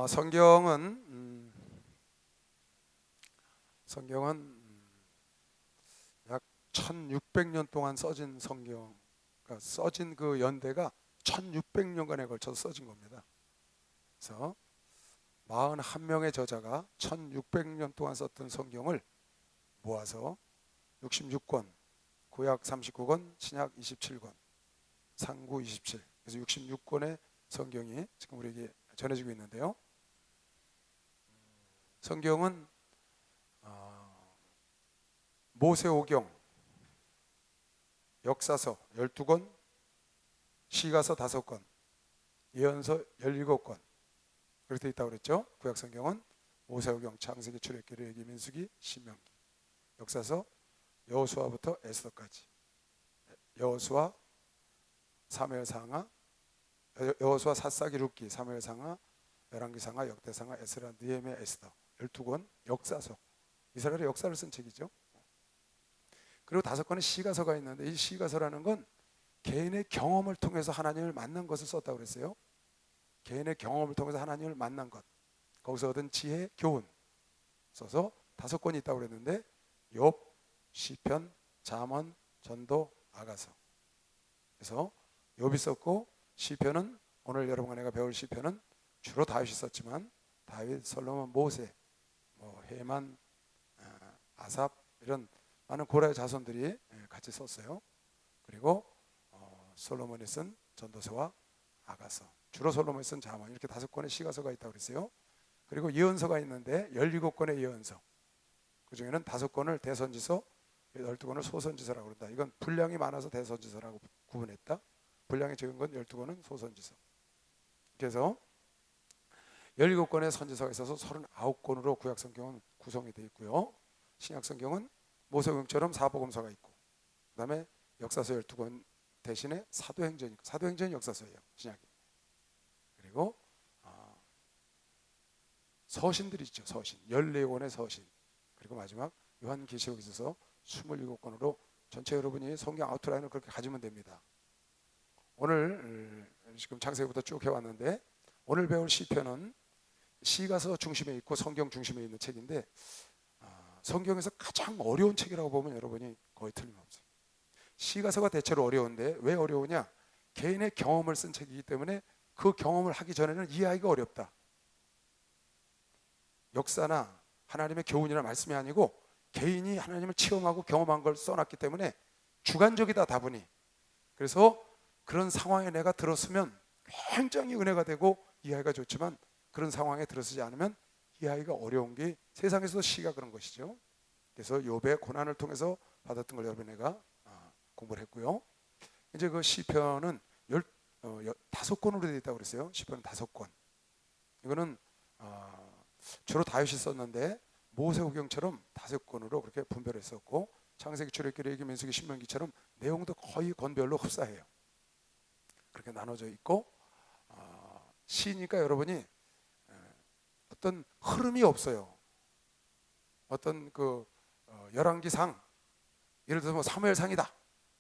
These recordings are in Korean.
성경은 약 1600년 동안 써진 성경, 그러니까 써진 그 연대가 1600년간에 걸쳐서 써진 겁니다. 그래서 41명의 저자가 1600년 동안 썼던 성경을 모아서 66권, 구약 39권, 신약 27권, 상구 27, 그래서 66권의 성경이 지금 우리에게 전해지고 있는데요. 성경은 모세오경, 역사서 12권, 시가서 5권, 예언서 17권 그렇게 되어 있다고 그랬죠. 구약 성경은 모세오경, 창세기, 출애굽기, 레위기, 민수기, 신명기, 역사서 여호수아부터 에스더까지, 여호수아, 사무엘상하, 여호수아, 사사기, 룻기, 사무엘상하, 열왕기상하, 역대상하, 에스라, 느헤미야, 에스더 12권 역사서, 이스라엘의 역사를 쓴 책이죠. 그리고 5권의 시가서가 있는데, 이 시가서라는 건 개인의 경험을 통해서 하나님을 만난 것을 썼다고 그랬어요. 개인의 경험을 통해서 하나님을 만난 것, 거기서 얻은 지혜, 교훈 써서 5권이 있다고 그랬는데, 욥, 시편, 잠언, 전도, 아가서. 그래서 욥이 썼고, 시편은 오늘 여러분과 내가 배울 시편은 주로 다윗이 썼지만 다윗, 솔로몬, 모세, 헤만, 아삽 이런 많은 고라의 자손들이 같이 썼어요. 그리고 솔로몬이 쓴 전도서와 아가서, 주로 솔로몬이 쓴 잠언, 이렇게 5권의 시가서가 있다고 그랬어요. 그리고 예언서가 있는데 17권의 예언서, 그 중에는 5권을 대선지서, 12권을 소선지서라고 그런다. 이건 분량이 많아서 대선지서라고 구분했다. 분량이 적은 건 12권은 소선지서. 그래서 17권의 선지서가 있어서 39권으로 구약성경은 구성이 되어 있고요. 신약성경은 모세오경처럼 사복음서가 있고, 그 다음에 역사서 12권 대신에 사도행전이, 사도행전이 역사서예요, 신약이. 그리고 서신들이 있죠. 서신 14권의 서신, 그리고 마지막 요한계시록이 있어서 27권으로 전체 여러분이 성경 아웃라인을 그렇게 가지면 됩니다. 오늘 지금 창세기부터 쭉 해왔는데, 오늘 배울 시편은 시가서 중심에 있고 성경 중심에 있는 책인데, 성경에서 가장 어려운 책이라고 보면 여러분이 거의 틀림없어요. 시가서가 대체로 어려운데, 왜 어려우냐? 개인의 경험을 쓴 책이기 때문에 그 경험을 하기 전에는 이해하기가 어렵다. 역사나 하나님의 교훈이나 말씀이 아니고 개인이 하나님을 체험하고 경험한 걸 써놨기 때문에 주관적이다, 다분히. 그래서 그런 상황에 내가 들었으면 굉장히 은혜가 되고 이해하기가 좋지만, 그런 상황에 들어서지 않으면 이해하기가 어려운 게 세상에서도 시가 그런 것이죠. 그래서 욥의 고난을 통해서 받았던 걸 여러분 내가 공부를 했고요. 이제 그 시편은 5권으로 되어 있다고 그랬어요. 시편은 5권. 이거는 주로 다윗이 썼는데 모세오경처럼 5권으로 그렇게 분별했었고, 창세기, 출애굽기, 레위기, 민수기, 신명기처럼 내용도 거의 권별로 흡사해요. 그렇게 나눠져 있고, 시니까 여러분이 어떤 흐름이 없어요. 어떤 열왕기상, 예를 들어서 사무엘상이다.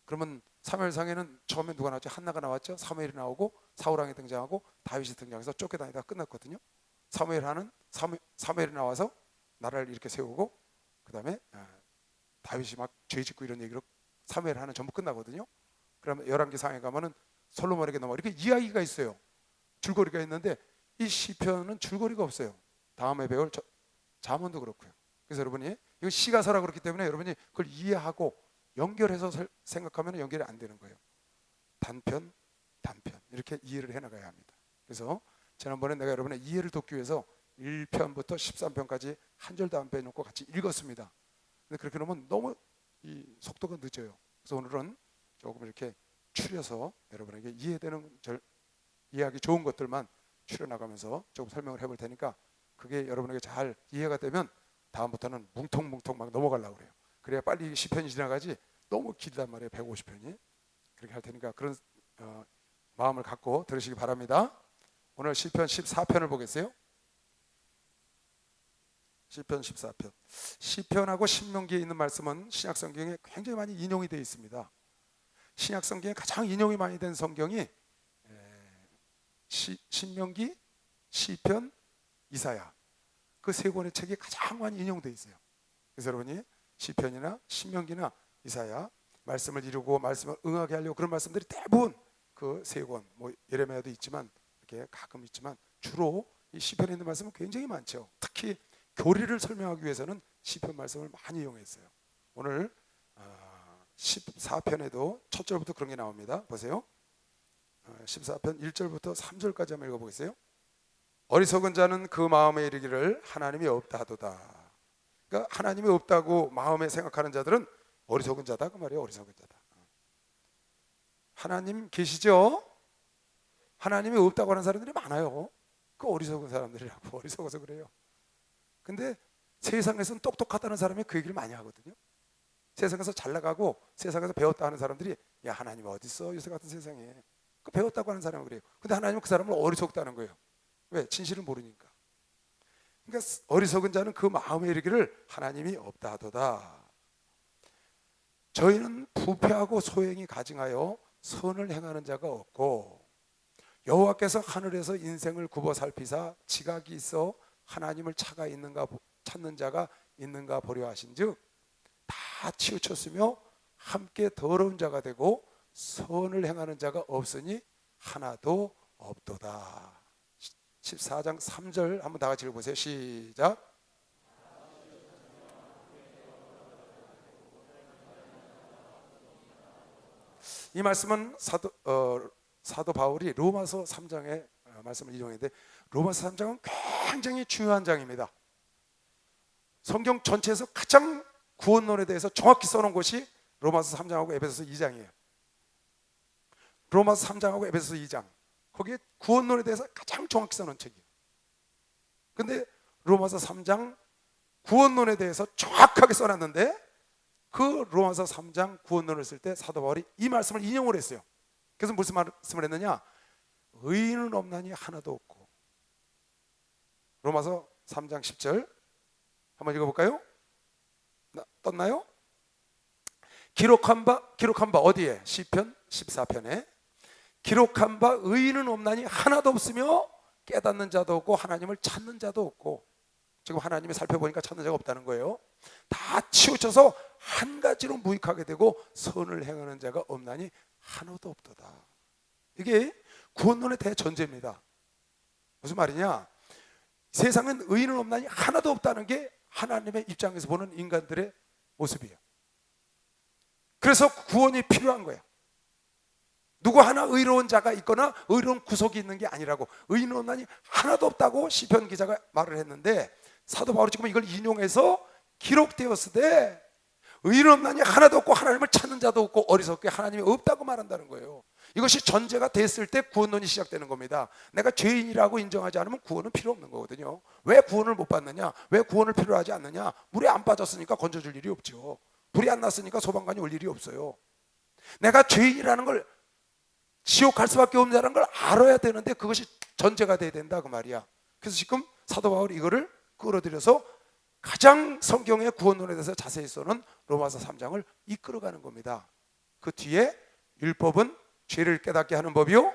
그러면 사무엘상에는 처음에 누가 나왔죠? 한나가 나왔죠. 사무엘이 나오고 사울왕이 등장하고 다윗이 등장해서 쫓겨다니다 끝났거든요. 사무엘이 나와서 나라를 이렇게 세우고, 그 다음에 다윗이 막 죄짓고 이런 얘기로 사무엘 하는 전부 끝나거든요. 그러면 열왕기상에 가면은 솔로몬에게 넘어, 이렇게 이야기가 있어요. 줄거리가 있는데, 이 시편은 줄거리가 없어요. 다음에 배울 잠언도 그렇고요. 그래서 여러분이 이거 시가서라 그렇기 때문에 여러분이 그걸 이해하고 연결해서 생각하면 연결이 안 되는 거예요. 단편 이렇게 이해를 해나가야 합니다. 그래서 지난번에 내가 여러분의 이해를 돕기 위해서 1편부터 13편까지 한 절도 안 빼놓고 같이 읽었습니다. 근데 그렇게 놓으면 너무 이 속도가 늦어요. 그래서 오늘은 조금 이렇게 추려서 여러분에게 이해되는 이해하기 좋은 것들만 추려나가면서 조금 설명을 해볼 테니까, 그게 여러분에게 잘 이해가 되면 다음부터는 뭉텅뭉텅 막 넘어가려고 그래요. 그래야 빨리 시편이 지나가지, 너무 길단 말이에요. 150편이. 그렇게 할 테니까 그런 마음을 갖고 들으시기 바랍니다. 오늘 시편 14편을 보겠어요. 시편 14편. 시편하고 신명기에 있는 말씀은 신약성경에 굉장히 많이 인용이 되어 있습니다. 신약성경에 가장 인용이 많이 된 성경이 신명기, 시편, 이사야, 그 세 권의 책이 가장 많이 인용되어 있어요. 그래서 여러분이 시편이나 신명기나 이사야, 말씀을 이루고 말씀을 응하게 하려고 그런 말씀들이 대부분 그 세 권, 뭐 예레미야도 있지만 이렇게 가끔 있지만 주로 이 시편에 있는 말씀은 굉장히 많죠. 특히 교리를 설명하기 위해서는 시편 말씀을 많이 이용했어요. 오늘 14편에도 첫 절부터 그런 게 나옵니다. 보세요. 14편 1절부터 3절까지 한번 읽어보겠어요. 어리석은 자는 그 마음에 이르기를 하나님이 없다 하도다. 그러니까 하나님이 없다고 마음에 생각하는 자들은 어리석은 자다 그 말이에요. 어리석은 자다. 하나님 계시죠? 하나님이 없다고 하는 사람들이 많아요. 그 어리석은 사람들이라고. 어리석어서 그래요. 근데 세상에서는 똑똑하다는 사람이 그 얘기를 많이 하거든요. 세상에서 잘 나가고 세상에서 배웠다 하는 사람들이 야 하나님 어디 있어 요새 같은 세상에. 그 배웠다고 하는 사람은 그래요. 근데 하나님은 그 사람을 어리석다는 거예요. 왜? 진실을 모르니까. 그러니까 어리석은 자는 그 마음에 이르기를 하나님이 없다 하도다. 저희는 부패하고 소행이 가증하여 선을 행하는 자가 없고 여호와께서 하늘에서 인생을 굽어 살피사 지각이 있어 하나님을 찾는 자가 있는가 보려 하신즉 다 치우쳤으며 함께 더러운 자가 되고 선을 행하는 자가 없으니 하나도 없도다. 14장 3절 한번 다 같이 읽어보세요. 시작. 이 말씀은 사도 바울이 로마서 3장의 말씀을 인용했는데 로마서 3장은 굉장히 중요한 장입니다. 성경 전체에서 가장 구원론에 대해서 정확히 써놓은 것이 로마서 3장하고 에베소서 2장이에요. 로마서 3장하고 에베소서 2장 거기에 구원론에 대해서 가장 정확히 써놓은 책이에요. 근데 로마서 3장 구원론에 대해서 정확하게 써놨는데 그 로마서 3장 구원론을 쓸 때 사도 바울이 이 말씀을 인용을 했어요. 그래서 무슨 말씀을 했느냐? 의인은 없나니 하나도 없고. 로마서 3장 10절 한번 읽어볼까요? 떴나요? 기록한 바 어디에? 시편 14편에 기록한 바 의인은 없나니 하나도 없으며 깨닫는 자도 없고 하나님을 찾는 자도 없고. 지금 하나님이 살펴보니까 찾는 자가 없다는 거예요. 다 치우쳐서 한 가지로 무익하게 되고 선을 행하는 자가 없나니 하나도 없도다. 이게 구원론의 대전제입니다. 무슨 말이냐? 세상엔 의인은 없나니 하나도 없다는 게 하나님의 입장에서 보는 인간들의 모습이에요. 그래서 구원이 필요한 거예요. 누구 하나 의로운 자가 있거나 의로운 구속이 있는 게 아니라고. 의인은 없나니 하나도 없다고 시편 기자가 말을 했는데 사도 바울이 지금 이걸 인용해서 기록되었을 때 의인은 없나니 하나도 없고 하나님을 찾는 자도 없고 어리석게 하나님이 없다고 말한다는 거예요. 이것이 전제가 됐을 때 구원론이 시작되는 겁니다. 내가 죄인이라고 인정하지 않으면 구원은 필요 없는 거거든요. 왜 구원을 못 받느냐? 왜 구원을 필요하지 않느냐? 물에 안 빠졌으니까 건져줄 일이 없죠. 불이 안 났으니까 소방관이 올 일이 없어요. 내가 죄인이라는 걸 지옥 갈 수밖에 없다는 걸 알아야 되는데 그것이 전제가 돼야 된다 그 말이야. 그래서 지금 사도 바울이 이거를 끌어들여서 가장 성경의 구원론에 대해서 자세히 써놓은 로마서 3장을 이끌어가는 겁니다. 그 뒤에 율법은 죄를 깨닫게 하는 법이요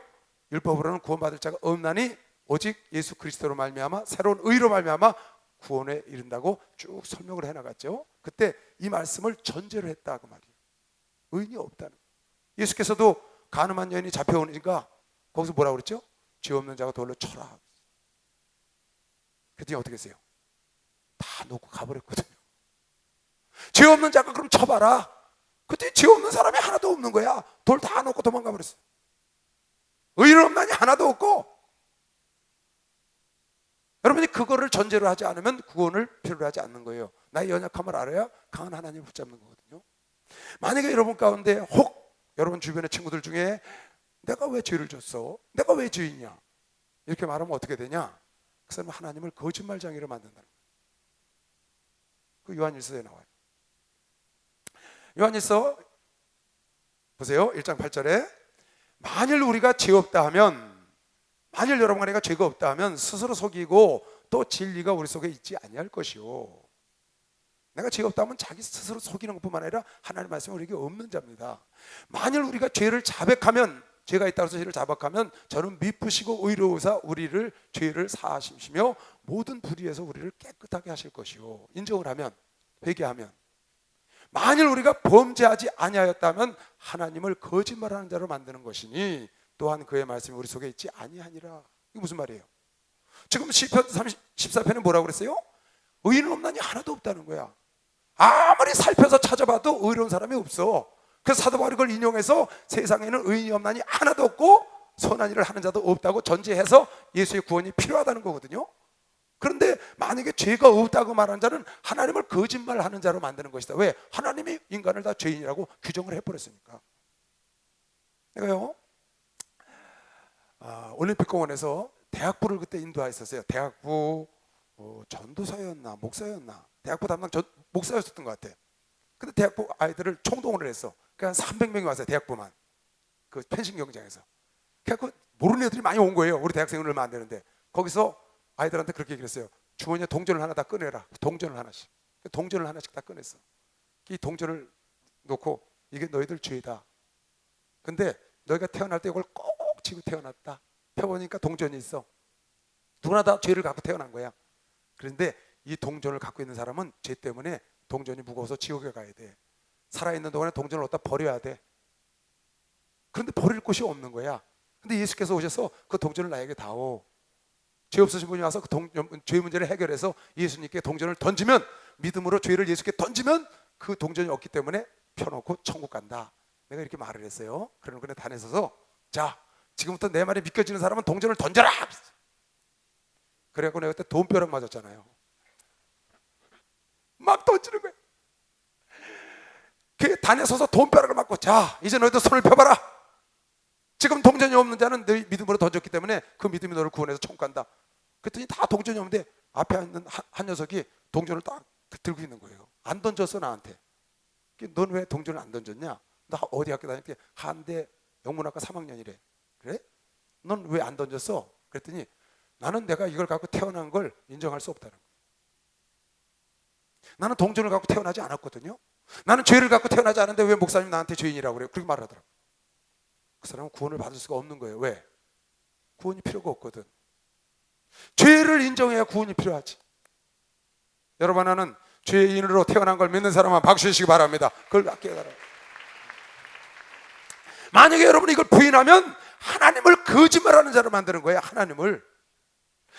율법으로는 구원받을 자가 없나니 오직 예수 그리스도로 말미암아 새로운 의로 말미암아 구원에 이른다고 쭉 설명을 해나갔죠. 그때 이 말씀을 전제로 했다 그 말이에요. 의인이 없다는. 예수께서도 간음한 여인이 잡혀오니까 거기서 뭐라고 그랬죠? 죄 없는 자가 돌로 쳐라. 그랬더니 어떻게 했어요? 다 놓고 가버렸거든요. 죄 없는 자가 그럼 쳐봐라. 그때 죄 없는 사람이 하나도 없는 거야. 돌 다 놓고 도망가 버렸어. 의인은 없나니 하나도 없고. 여러분이 그거를 전제로 하지 않으면 구원을 필요로 하지 않는 거예요. 나의 연약함을 알아야 강한 하나님을 붙잡는 거거든요. 만약에 여러분 가운데 혹 여러분 주변의 친구들 중에 내가 왜 죄를 졌어? 내가 왜 죄인이야? 이렇게 말하면 어떻게 되냐? 그 사람은 하나님을 거짓말쟁이로 만든다는 거예요. 그 요한일서에 나와요. 요한일서 보세요. 1장 8절에 만일 우리가 죄 없다 하면 만일 여러분과 내가 죄가 없다 하면 스스로 속이고 또 진리가 우리 속에 있지 아니할 것이요. 내가 죄 없다 하면 자기 스스로 속이는 것뿐만 아니라 하나님의 말씀이 우리에게 없는 자입니다. 만일 우리가 죄를 자백하면 죄가 있다고 해서 죄를 자박하면 저는 미쁘시고 의로우사 우리를 죄를 사하시며 모든 불의에서 우리를 깨끗하게 하실 것이요. 인정을 하면, 회개하면, 만일 우리가 범죄하지 아니하였다면 하나님을 거짓말하는 자로 만드는 것이니 또한 그의 말씀이 우리 속에 있지 아니하니라. 이게 무슨 말이에요? 지금 시편 14편에 뭐라고 그랬어요? 의인은 없나니 하나도 없다는 거야. 아무리 살펴서 찾아봐도 의로운 사람이 없어. 그래서 사도 바울이 그걸 인용해서 세상에는 의인이 없나니 하나도 없고 선한 일을 하는 자도 없다고 전제해서 예수의 구원이 필요하다는 거거든요. 그런데 만약에 죄가 없다고 말하는 자는 하나님을 거짓말하는 자로 만드는 것이다. 왜? 하나님이 인간을 다 죄인이라고 규정을 해버렸으니까. 내가요, 올림픽 공원에서 대학부를 그때 인도하였었어요. 대학부 전도사였나 목사였나, 대학부 담당 목사였었던 것 같아. 근데 대학부 아이들을 총동원을 했어. 그러니까 300명이 왔어요. 대학부만, 그 펜싱 경기장에서. 그래서 모르는 애들이 많이 온 거예요. 우리 대학생은 얼마 안 되는데. 거기서 아이들한테 그렇게 얘기를 했어요. 주머니에 동전을 하나 다 꺼내라. 동전을 하나씩. 동전을 하나씩 다 꺼냈어. 이 동전을 놓고 이게 너희들 죄다. 근데 너희가 태어날 때 이걸 꼭 쥐고 태어났다. 펴보니까 동전이 있어. 누구나 다 죄를 갖고 태어난 거야. 그런데 이 동전을 갖고 있는 사람은 죄 때문에 동전이 무거워서 지옥에 가야 돼. 살아있는 동안에 동전을 어디다 버려야 돼. 그런데 버릴 곳이 없는 거야. 근데 예수께서 오셔서 그 동전을 나에게 다오. 죄 없으신 분이 와서 그 죄 문제를 해결해서 예수님께 동전을 던지면, 믿음으로 죄를 예수께 던지면 그 동전이 없기 때문에 펴놓고 천국 간다. 내가 이렇게 말을 했어요. 그러는 그네 단에 서서, 자, 지금부터 내 말이 믿겨지는 사람은 동전을 던져라. 그래갖고 내가 그때 돈벼락 맞았잖아요. 막 던지는 거야. 그 단에 서서 돈벼락을 맞고, 자, 이제 너희도 손을 펴봐라. 지금 동전이 없는 자는 너희 믿음으로 던졌기 때문에 그 믿음이 너를 구원해서 천국 간다. 그랬더니 다 동전이 없는데 앞에 있는 한 녀석이 동전을 딱 들고 있는 거예요. 안 던졌어 나한테. 넌 왜 동전을 안 던졌냐? 나 어디 학교 다닐 때 한대 영문학과 3학년이래. 그래? 넌 왜 안 던졌어? 그랬더니 나는 내가 이걸 갖고 태어난 걸 인정할 수 없다는 거예요. 나는 동전을 갖고 태어나지 않았거든요. 나는 죄를 갖고 태어나지 않았는데 왜 목사님 나한테 죄인이라고 그래요? 그렇게 말하더라고요. 그 사람은 구원을 받을 수가 없는 거예요. 왜? 구원이 필요가 없거든. 죄를 인정해야 구원이 필요하지. 여러분, 하나는 죄인으로 태어난 걸 믿는 사람은 박수 주시기 바랍니다. 그걸 깨달아요. 만약에 여러분이 이걸 부인하면 하나님을 거짓말하는 자로 만드는 거예요.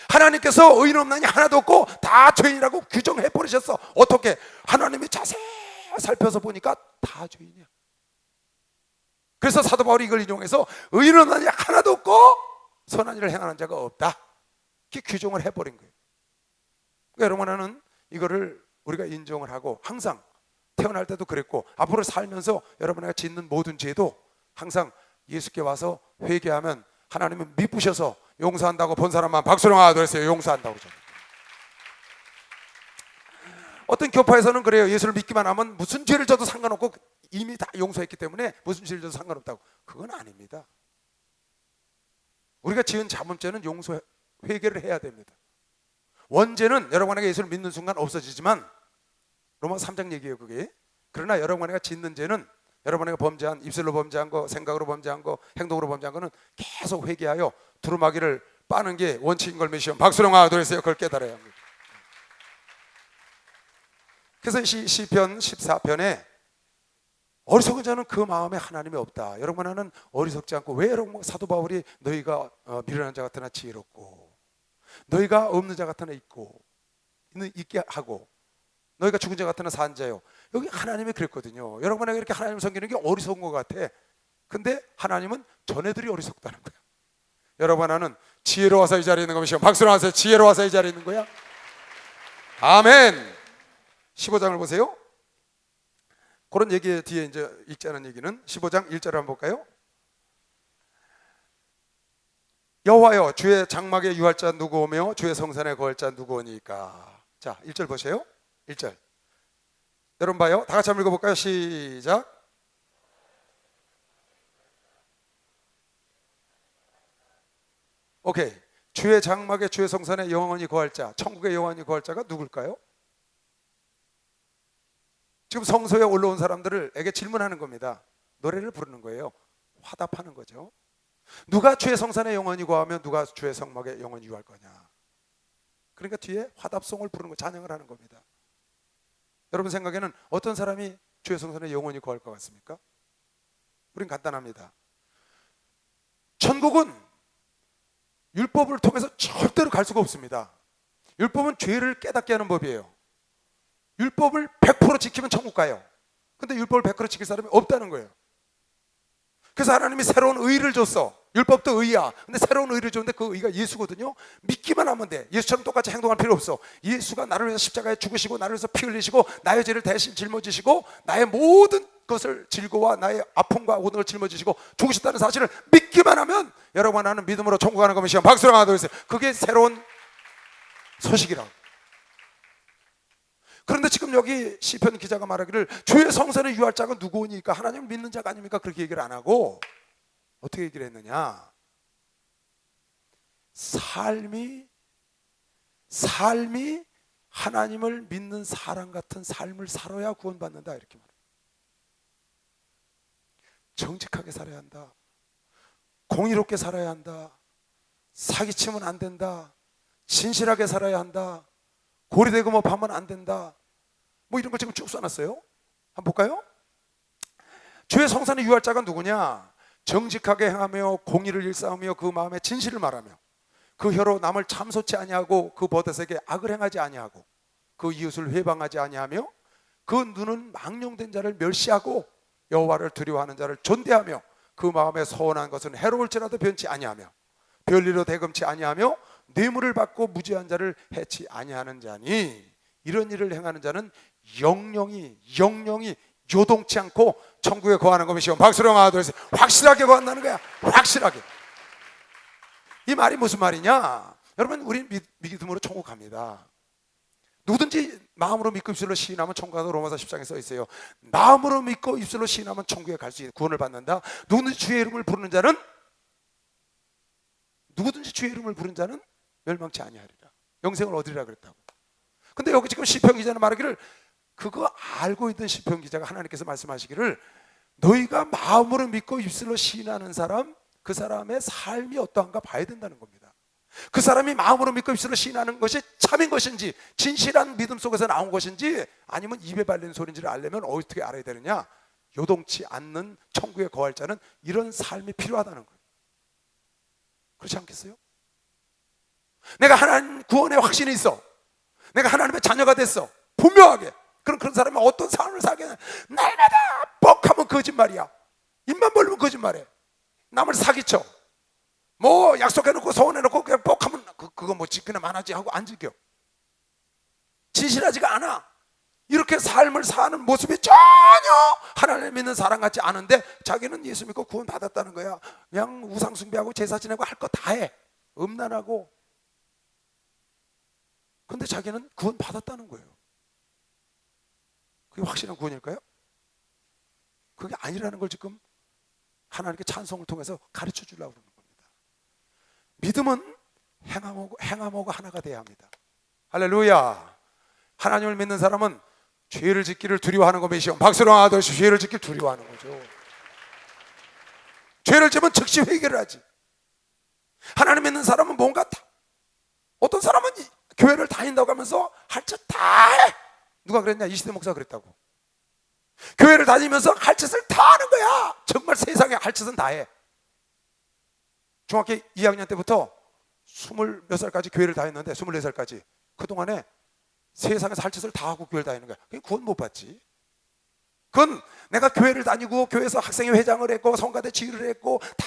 하나님께서 의인 없나니 하나도 없고 다 죄인이라고 규정해 버리셨어. 어떻게? 하나님이 자세히 살펴서 보니까 다 죄인이야. 그래서 사도 바울이 이걸 인용해서 의인 없나니 하나도 없고 선한 일을 행하는 자가 없다. 이렇게 규정을 해버린 거예요. 그러니까 여러분, 하나는 이거를 우리가 인정을 하고, 항상 태어날 때도 그랬고 앞으로 살면서 여러분이 짓는 모든 죄도 항상 예수께 와서 회개하면 하나님은 미쁘셔서 용서한다고. 본 사람만 박수로 하더랬어요. 용서한다고 그러잖아요. 어떤 교파에서는 그래요. 예수를 믿기만 하면 무슨 죄를 져도 상관없고 이미 다 용서했기 때문에 무슨 죄를 져도 상관없다고. 그건 아닙니다. 우리가 지은 자범죄는 용서, 회개를 해야 됩니다. 원죄는 여러분에게 예수를 믿는 순간 없어지지만, 로마서 3장 얘기예요 그게. 그러나 여러분에게 짓는 죄는, 여러분에게 범죄한, 입술로 범죄한 거, 생각으로 범죄한 거, 행동으로 범죄한 거는 계속 회개하여 두루마기를 빠는 게 원칙인 걸 믿으시면 박수로 하도록 그걸 깨달아야 합니다. 그래서 시편 14편에 어리석은 자는 그 마음에 하나님이 없다. 여러분, 하나는 어리석지 않고, 왜 여러분 사도 바울이 너희가 미련한 자 같으나 지혜롭고, 너희가 없는 자 같으나 있게 하고, 너희가 죽은 자 같으나 산 자요. 여기 하나님이 그랬거든요. 여러분에게 이렇게 하나님을 섬기는 게 어리석은 것 같아. 근데 하나님은 전애들이 어리석다는 거야. 여러분, 하나는 지혜로워서 이 자리에 있는 것이요. 박수로 하세요. 지혜로워서 이 자리에 있는 거야. 아멘. 15장을 보세요. 그런 얘기 뒤에 이제 읽지 않은 얘기는 15장 1절을 한번 볼까요? 여호와여, 주의 장막에 유할 자 누구 오며 주의 성산에 거할 자 누구 오니까. 자, 1절 보세요. 1절 여러분 봐요. 다 같이 한번 읽어볼까요? 시작. 오케이. 주의 장막에 주의 성산에 영원히 거할 자, 천국에 영원히 거할 자가 누굴까요? 지금 성소에 올라온 사람들에게 질문하는 겁니다. 노래를 부르는 거예요. 화답하는 거죠. 누가 주의 성산에 영원히 거하며 누가 주의 성막에 영원히 유할 거냐. 그러니까 뒤에 화답송을 부르는 거, 찬양을 하는 겁니다. 여러분 생각에는 어떤 사람이 주의 성산에 영원히 거할 것 같습니까? 우린 간단합니다. 천국은 율법을 통해서 절대로 갈 수가 없습니다. 율법은 죄를 깨닫게 하는 법이에요. 율법을 100% 지키면 천국 가요. 근데 율법을 100% 지킬 사람이 없다는 거예요. 그래서 하나님이 새로운 의를 줬어. 율법도 의야. 근데 새로운 의를 줬는데 그 의가 예수거든요. 믿기만 하면 돼. 예수처럼 똑같이 행동할 필요 없어. 예수가 나를 위해서 십자가에 죽으시고 나를 위해서 피 흘리시고 나의 죄를 대신 짊어지시고 나의 모든 것을 질고와 나의 아픔과 고통을 짊어지시고 죽으셨다는 사실을 믿기만 하면 여러분, 나는 믿음으로 천국 가는 것이요. 박수랑 하나 더 주세요. 그게 새로운 소식이라고. 그런데 지금 여기 시편 기자가 말하기를 주의 성산에 유할 자가 누구오니까 하나님을 믿는 자가 아닙니까? 그렇게 얘기를 안 하고 어떻게 얘기를 했느냐? 삶이 하나님을 믿는 사람 같은 삶을 살아야 구원받는다, 이렇게 말해요. 정직하게 살아야 한다. 공의롭게 살아야 한다. 사기치면 안 된다. 진실하게 살아야 한다. 고리대고 뭐 하면 안 된다. 뭐 이런 걸 지금 쭉 써놨어요. 한번 볼까요? 주의 성산에 유할 자가 누구냐? 정직하게 행하며 공의를 일삼으며 그 마음에 진실을 말하며 그 혀로 남을 참소치 아니하고 그 버릇에게 악을 행하지 아니하고 그 이웃을 회방하지 아니하며 그 눈은 망령된 자를 멸시하고 여호와를 두려워하는 자를 존대하며 그 마음에 서운한 것은 해로울지라도 변치 아니하며 별리로 대금치 아니하며 뇌물을 받고 무지한 자를 해치 아니하는 자니 이런 일을 행하는 자는 영영이 요동치 않고 천국에 거하는 것이요. 박수령 하나 둘 셋. 확실하게 거한다는 거야. 확실하게. 이 말이 무슨 말이냐? 여러분, 우리 믿음으로 천국 갑니다. 누구든지 마음으로 믿고 입술로 시인하면 천국 가다. 로마서 10장에 써 있어요. 마음으로 믿고 입술로 시인하면 천국에 갈 수 있는 구원을 받는다. 누구든지 주의 이름을 부르는 자는 멸망치 아니하리라. 영생을 얻으리라 그랬다고. 근데 여기 지금 시편 기자는 말하기를, 그거 알고 있던 시편 기자가 하나님께서 말씀하시기를 너희가 마음으로 믿고 입술로 시인하는 사람, 그 사람의 삶이 어떠한가 봐야 된다는 겁니다. 그 사람이 마음으로 믿고 입술로 시인하는 것이 참인 것인지, 진실한 믿음 속에서 나온 것인지, 아니면 입에 발리는 소리인지를 알려면 어떻게 알아야 되느냐? 요동치 않는 천국에 거할 자는 이런 삶이 필요하다는 거예요. 그렇지 않겠어요? 내가 하나님 구원의 확신이 있어. 내가 하나님의 자녀가 됐어. 분명하게. 그런 사람이 어떤 삶을 살게 하냐? 날마다 뻑하면 거짓말이야. 입만 벌리면 거짓말해. 남을 사기쳐. 뭐 약속해놓고 소원해놓고 그냥 뻑하면 그거 뭐 지키나 안 하지 하고 안 지켜. 진실하지가 않아. 이렇게 삶을 사는 모습이 전혀 하나님 믿는 사람 같지 않은데 자기는 예수 믿고 구원 받았다는 거야. 그냥 우상 숭배하고 제사 지내고 할 거 다 해. 음란하고. 근데 자기는 구원 받았다는 거예요. 그게 확실한 구원일까요? 그게 아니라는 걸 지금 하나님께 찬송을 통해서 가르쳐 주려고 그러는 겁니다. 믿음은 행함하고 하나가 돼야 합니다. 할렐루야. 하나님을 믿는 사람은 죄를 짓기를 두려워하는 것이요. 박수로 하듯이 죄를 짓기를 두려워하는 거죠. 죄를 지면 즉시 회개를 하지. 하나님 믿는 사람은 뭔가 어떤 사람은 교회를 다닌다고 하면서 할 짓 다 해. 누가 그랬냐? 이시대 목사가 그랬다고. 교회를 다니면서 할 짓을 다 하는 거야. 정말 세상에 할 짓은 다 해. 중학교 2학년 때부터 20몇 살까지 교회를 다녔는데 24살까지 그동안에 세상에서 할 짓을 다 하고 교회를 다니는 거야. 그게 구원 못 받지. 그건 내가 교회를 다니고 교회에서 학생회 회장을 했고 성가대 지휘를 했고 다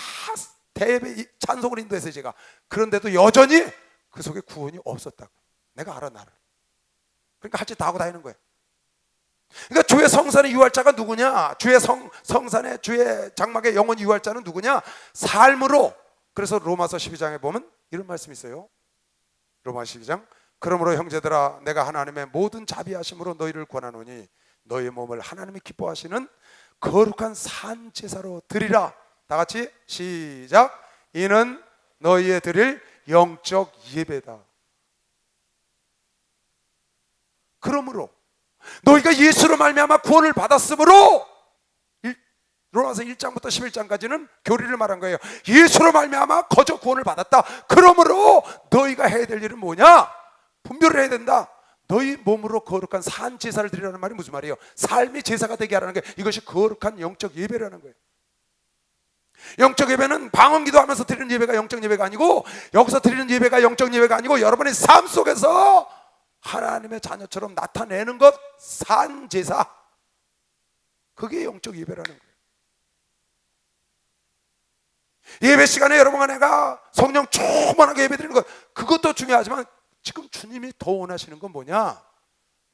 대예배 찬송을 인도했어요 제가. 그런데도 여전히 그 속에 구원이 없었다고. 내가 알아 나를. 그러니까 할 짓 다 하고 다니는 거예요. 그러니까 주의 성산에 유할 자가 누구냐? 주의 성산에 주의 장막에 영원히 유할 자는 누구냐? 삶으로. 그래서 로마서 12장에 보면 이런 말씀이 있어요. 로마서 12장. 그러므로 형제들아 내가 하나님의 모든 자비하심으로 너희를 권하노니 너희 몸을 하나님이 기뻐하시는 거룩한 산 제사로 드리라. 다 같이 시작. 이는 너희의 드릴 영적 예배다. 그러므로 너희가 예수로 말미암아 구원을 받았으므로 로마서 1장부터 11장까지는 교리를 말한 거예요. 예수로 말미암아 거저 구원을 받았다. 그러므로 너희가 해야 될 일은 뭐냐? 분별을 해야 된다. 너희 몸으로 거룩한 산 제사를 드리라는 말이 무슨 말이에요? 삶이 제사가 되게 하라는 게, 이것이 거룩한 영적 예배라는 거예요. 영적 예배는 방언기도 하면서 드리는 예배가 영적 예배가 아니고, 여기서 드리는 예배가 영적 예배가 아니고, 여러분의 삶 속에서 하나님의 자녀처럼 나타내는 것, 산 제사, 그게 영적 예배라는 거예요. 예배 시간에 여러분과 내가 성령 충만하게 예배 드리는 것, 그것도 중요하지만 지금 주님이 더 원하시는 건 뭐냐?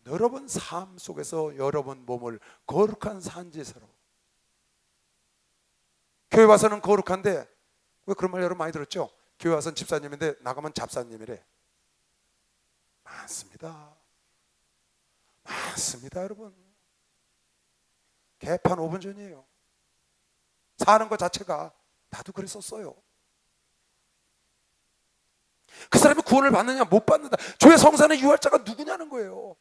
여러분 삶 속에서 여러분 몸을 거룩한 산 제사로. 교회 와서는 거룩한데, 왜 그런 말 여러분 많이 들었죠? 교회 와서는 집사님인데 나가면 잡사님이래. 많습니다. 많습니다, 여러분. 개판 5분 전이에요. 사는 것 자체가, 나도 그랬었어요. 그 사람이 구원을 받느냐 못 받는다. 주의 성산의 유할자가 누구냐는 거예요.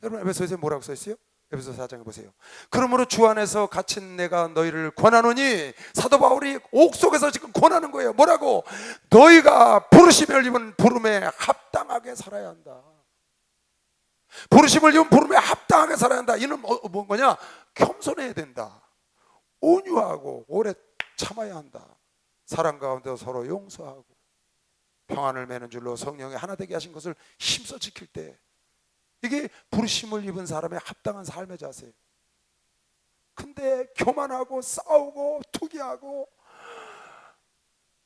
여러분 에베소서에 뭐라고 써있어요? 에베소 4장에 보세요. 그러므로 주 안에서 갇힌 내가 너희를 권하노니, 사도 바울이 옥 속에서 지금 권하는 거예요. 뭐라고? 너희가 부르심을 입은 부름에 합당하게 살아야 한다. 부르심을 입은 부름에 합당하게 살아야 한다. 이는 뭔 거냐? 겸손해야 된다. 온유하고 오래 참아야 한다. 사랑 가운데 서로 용서하고 평안을 맺는 줄로 성령이 하나 되게 하신 것을 힘써 지킬 때, 이게 부르심을 입은 사람의 합당한 삶의 자세예요. 근데 교만하고 싸우고 투기하고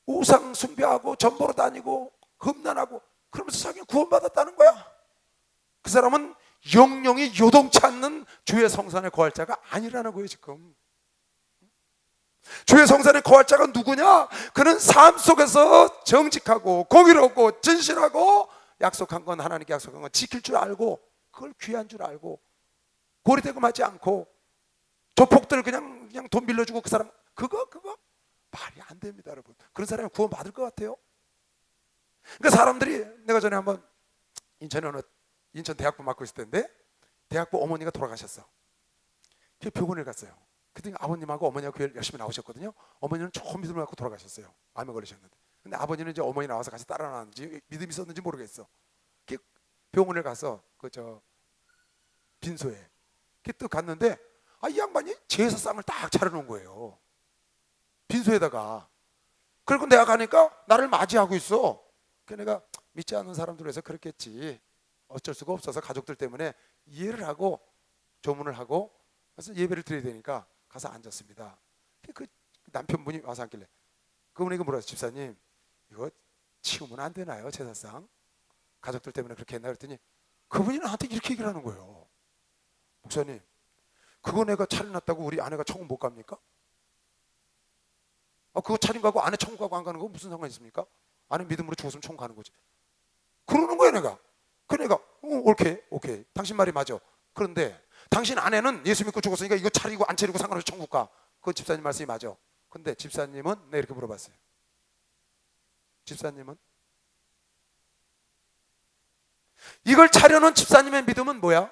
우상 숭배하고 전보로 다니고 흠난하고 그러면서 자기는 구원받았다는 거야. 그 사람은 영영이 요동치 않는 주의 성산에 거할 자가 아니라는 거예요. 지금 주의 성산에 거할 자가 누구냐? 그는 삶 속에서 정직하고 공의롭고 진실하고, 약속한 건, 하나님께 약속한 건 지킬 줄 알고, 그걸 귀한 줄 알고, 고리대금하지 않고, 조폭들 그냥 돈 빌려주고 그 사람, 그거 말이 안 됩니다, 여러분. 그런 사람이 구원 받을 것 같아요? 그러니까 사람들이, 내가 전에 한번 인천 대학부 맡고 있을 때인데, 대학부 어머니가 돌아가셨어. 병원에 갔어요. 그랬더니 아버님하고 어머니하고 교회를 열심히 나오셨거든요. 어머니는 좋은 믿음을 갖고 돌아가셨어요. 암에 걸리셨는데. 근데 아버지는 이제 어머니 나와서 같이 따라 나왔는지 믿음이 있었는지 모르겠어. 병원에 가서 빈소에 또 갔는데, 이 양반이 제사상을 딱 차려놓은 거예요. 빈소에다가. 그리고 내가 가니까 나를 맞이하고 있어. 그래서 내가 믿지 않는 사람들 해서 그랬겠지. 어쩔 수가 없어서 가족들 때문에 이해를 하고 조문을 하고, 그래서 예배를 드려야 되니까 가서 앉았습니다. 그 남편분이 와서 앉길래, 그분이 뭐라 했어? 집사님, 이거 치우면 안 되나요? 제사상 가족들 때문에 그렇게 했나? 그랬더니 그분이 나한테 이렇게 얘기를 하는 거예요. 목사님, 그거 내가 차려놨다고 우리 아내가 천국 못 갑니까? 그거 차린 거하고 아내 천국 가고 안 가는 거 무슨 상관이 있습니까? 아내 믿음으로 죽었으면 천국 가는 거지. 그러는 거예요. 내가. 그 내가 오케이 당신 말이 맞아. 그런데 당신 아내는 예수 믿고 죽었으니까 이거 차리고 안 차리고 상관없이 천국 가. 그건 집사님 말씀이 맞아. 근데 집사님은, 내가 이렇게 물어봤어요. 집사님은? 이걸 차려놓은 집사님의 믿음은 뭐야?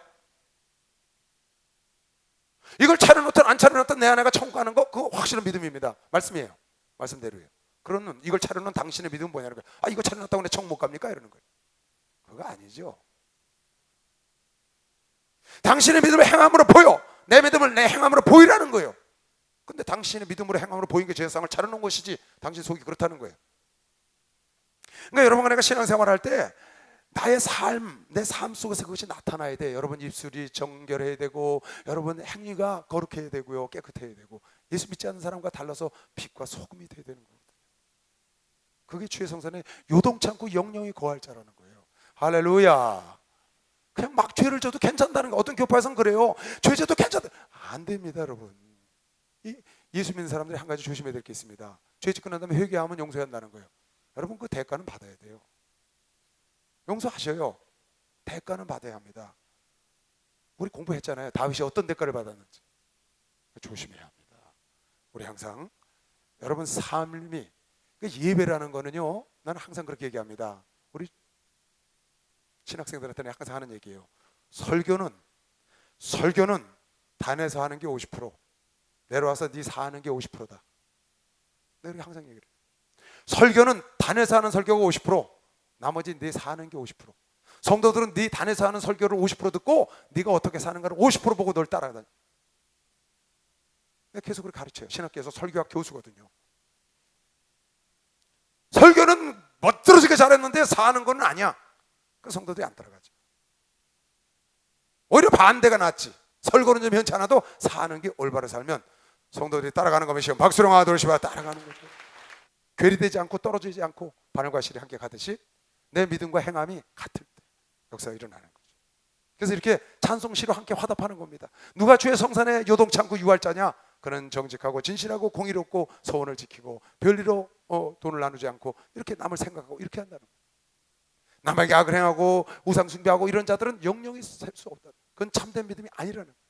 이걸 차려놓든 안 차려놓든 내 아내가 천국 가는 거, 그거 확실한 믿음입니다. 말씀이에요. 말씀대로예요. 그러는 이걸 차려놓은 당신의 믿음은 뭐냐는 거예요. 이거 차려놨다고 내 천국 못 갑니까? 이러는 거예요. 그거 아니죠. 당신의 믿음을 행함으로 보여. 내 믿음을 내 행함으로 보이라는 거예요. 근데 당신의 믿음으로 행함으로 보인 게 제사상을 차려놓은 것이지, 당신 속이 그렇다는 거예요. 그러니까 여러분과 내가 신앙생활할 때 나의 삶, 내 삶 속에서 그것이 나타나야 돼. 여러분 입술이 정결해야 되고, 여러분 행위가 거룩해야 되고요, 깨끗해야 되고. 예수 믿지 않는 사람과 달라서 빛과 소금이 돼야 되는 거거든요. 그게 주의 성산에 요동치 않고 영영이 거할 자라는 거예요. 할렐루야. 그냥 막 죄를 져도 괜찮다는 거. 어떤 교파에서는 그래요. 죄 져도 괜찮다. 안 됩니다, 여러분. 예수 믿는 사람들이 한 가지 조심해야 될 게 있습니다. 죄 짓고 난 다음에 회개하면 용서한다는 거예요. 여러분 그 대가는 받아야 돼요. 용서하셔요. 대가는 받아야 합니다. 우리 공부했잖아요. 다윗이 어떤 대가를 받았는지. 조심해야 합니다. 우리 항상 여러분 삶이, 예배라는 거는요, 나는 항상 그렇게 얘기합니다. 우리 신학생들한테는 항상 하는 얘기예요. 설교는 단에서 하는 게 50%, 내려와서 네 사는 게 50%다. 내가 항상 얘기를 해요. 설교는 단에서 하는 설교가 50%, 나머지 네 사는 게 50%. 성도들은 네 단에서 하는 설교를 50% 듣고 네가 어떻게 사는가를 50% 보고 널 따라다녀. 내가 계속 그렇게 가르쳐요. 신학교에서 설교학 교수거든요. 설교는 멋들어지게 잘했는데 사는 건 아니야. 그 성도들이 안 따라가죠. 오히려 반대가 낫지. 설교는 좀 현치 않아도 사는 게 올바로 살면 성도들이 따라가는 거면 시험 박수령 아들시바 따라가는 거죠. 괴리되지 않고 떨어지지 않고 바늘과 실이 함께 가듯이 내 믿음과 행함이 같을 때 역사가 일어나는 거죠. 그래서 이렇게 찬송시로 함께 화답하는 겁니다. 누가 주의 성산에 요동치 않고 유할자냐? 그는 정직하고 진실하고 공의롭고 서원을 지키고 별리로 돈을 나누지 않고 이렇게 남을 생각하고 이렇게 한다는 거예요. 남에게 악을 행하고 우상 숭배하고 이런 자들은 영영이 살 수 없다. 그건 참된 믿음이 아니라는 거예요.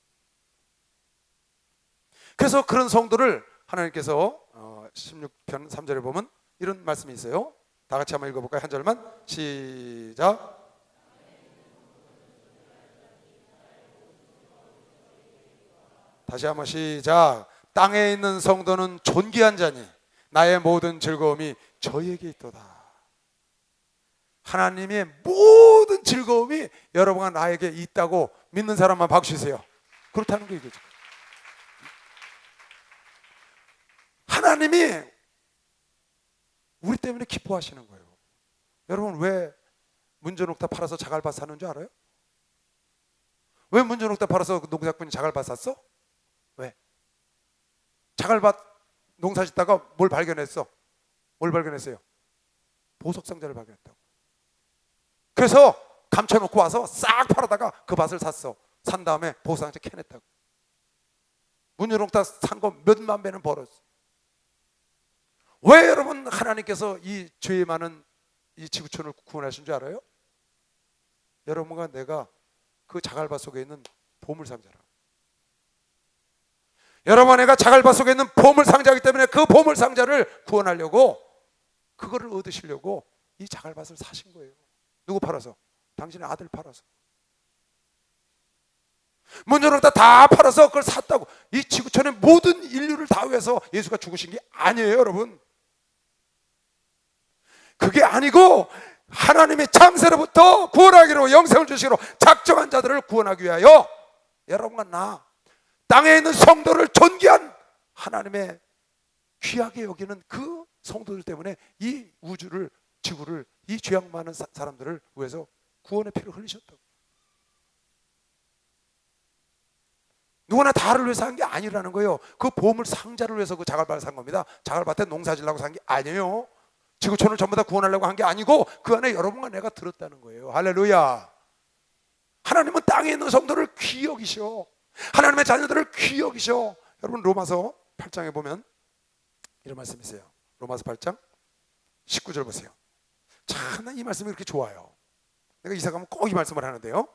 그래서 그런 성도를 하나님께서 16편 3절에 보면 이런 말씀이 있어요. 다 같이 한번 읽어볼까요? 한 절만 시작. 다시 한번 시작. 땅에 있는 성도는 존귀한 자니 나의 모든 즐거움이 저에게 있도다. 하나님의 모든 즐거움이 여러분과 나에게 있다고 믿는 사람만 박수 주세요. 그렇다는 거 이거죠. 하나님이 우리 때문에 기뻐하시는 거예요. 여러분 왜 문전옥답 팔아서 자갈밭 사는 줄 알아요? 왜 문전옥답 팔아서 농사꾼이 자갈밭 샀어? 왜? 자갈밭 농사 짓다가 뭘 발견했어? 뭘 발견했어요? 보석상자를 발견했다고. 그래서 감춰놓고 와서 싹 팔아다가 그 밭을 샀어. 산 다음에 보석상자 캐냈다고. 문전옥답 산 거 몇만 배는 벌었어. 왜 여러분 하나님께서 이 죄 많은 이 지구촌을 구원하신 줄 알아요? 여러분과 내가 그 자갈밭 속에 있는 보물상자라. 여러분 내가 자갈밭 속에 있는 보물상자이기 때문에 그 보물상자를 구원하려고 그거를 얻으시려고 이 자갈밭을 사신 거예요. 누구 팔아서? 당신의 아들 팔아서. 문전옥답 다 팔아서 그걸 샀다고. 이 지구촌의 모든 인류를 다 위해서 예수가 죽으신 게 아니에요, 여러분. 그게 아니고 하나님의 창세로부터 구원하기로 영생을 주시기로 작정한 자들을 구원하기 위하여 여러분과 나 땅에 있는 성도를 존귀한 하나님의 귀하게 여기는 그 성도들 때문에 이 우주를 지구를 이 죄악 많은 사람들을 위해서 구원의 피를 흘리셨다고. 누구나 다를 위해서 한 게 아니라는 거예요. 그 보물 상자를 위해서 그 자갈밭을 산 겁니다. 자갈밭에 농사 지려고 산 게 아니에요. 지구촌을 전부 다 구원하려고 한 게 아니고 그 안에 여러분과 내가 들었다는 거예요. 할렐루야. 하나님은 땅에 있는 성도를 귀히 여기셔. 하나님의 자녀들을 귀히 여기셔. 여러분 로마서 8장에 보면 이런 말씀이 있어요. 로마서 8장 19절 보세요. 참 이 말씀이 그렇게 좋아요. 내가 이사 가면 꼭 이 말씀을 하는데요.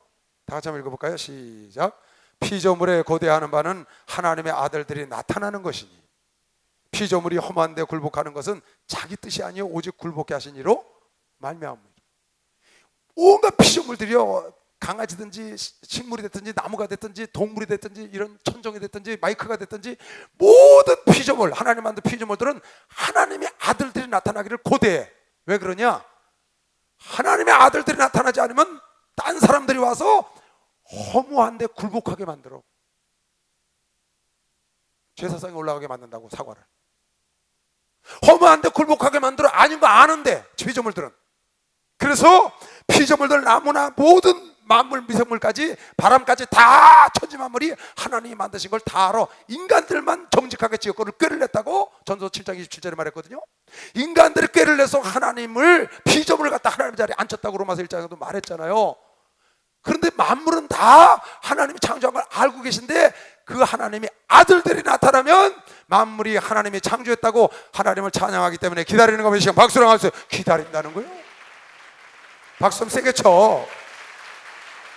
다 같이 한번 읽어볼까요? 시작. 피조물에 고대하는 바는 하나님의 아들들이 나타나는 것이니 피조물이 험한데 굴복하는 것은 자기 뜻이 아니요 오직 굴복케 하신 이로 말미암으리라. 온갖 피조물들이요, 강아지든지 식물이 됐든지 나무가 됐든지 동물이 됐든지 이런 천종이 됐든지 마이크가 됐든지 모든 피조물, 하나님 만든 피조물들은 하나님의 아들들이 나타나기를 고대해. 왜 그러냐? 하나님의 아들들이 나타나지 않으면 딴 사람들이 와서 허무한데 굴복하게 만들어. 제사상에 올라가게 만든다고. 사과를 허무한데 굴복하게 만들어. 아닌 거 아는데 피조물들은. 그래서 피조물들, 나무나 모든 만물, 미생물까지 바람까지 다 천지만물이 하나님이 만드신 걸 다 알아. 인간들만 정직하게 지었고를 꾀를 냈다고 전서 7장 27절에 말했거든요. 인간들이 꾀를 내서 하나님을, 피조물을 갖다 하나님 자리에 앉혔다고 로마서 1장에도 말했잖아요. 그런데 만물은 다 하나님이 창조한 걸 알고 계신데 그 하나님의 아들들이 나타나면 만물이 하나님이 창조했다고 하나님을 찬양하기 때문에 기다리는 거면 시간 박수랑 하세요. 기다린다는 거예요. 박수 좀 세게 쳐.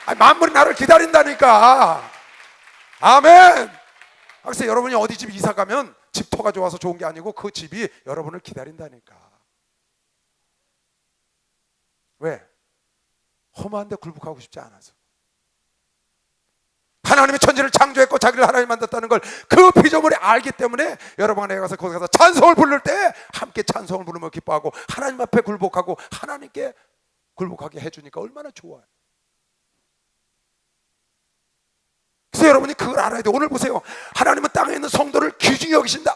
아니, 만물이 나를 기다린다니까. 아멘. 그래서 여러분이 어디 집 이사 가면 집터가 좋아서 좋은 게 아니고 그 집이 여러분을 기다린다니까. 왜? 험한데 굴복하고 싶지 않아서. 하나님의 천지를 창조했고 자기를 하나님 만들었다는 걸 그 피조물이 알기 때문에 여러분 안에 가서 거기 가서 찬송을 부를 때 함께 찬송을 부르며 기뻐하고 하나님 앞에 굴복하고 하나님께 굴복하게 해주니까 얼마나 좋아요. 그래서 여러분이 그걸 알아야 돼요. 오늘 보세요. 하나님은 땅에 있는 성도를 귀중히 여기신다.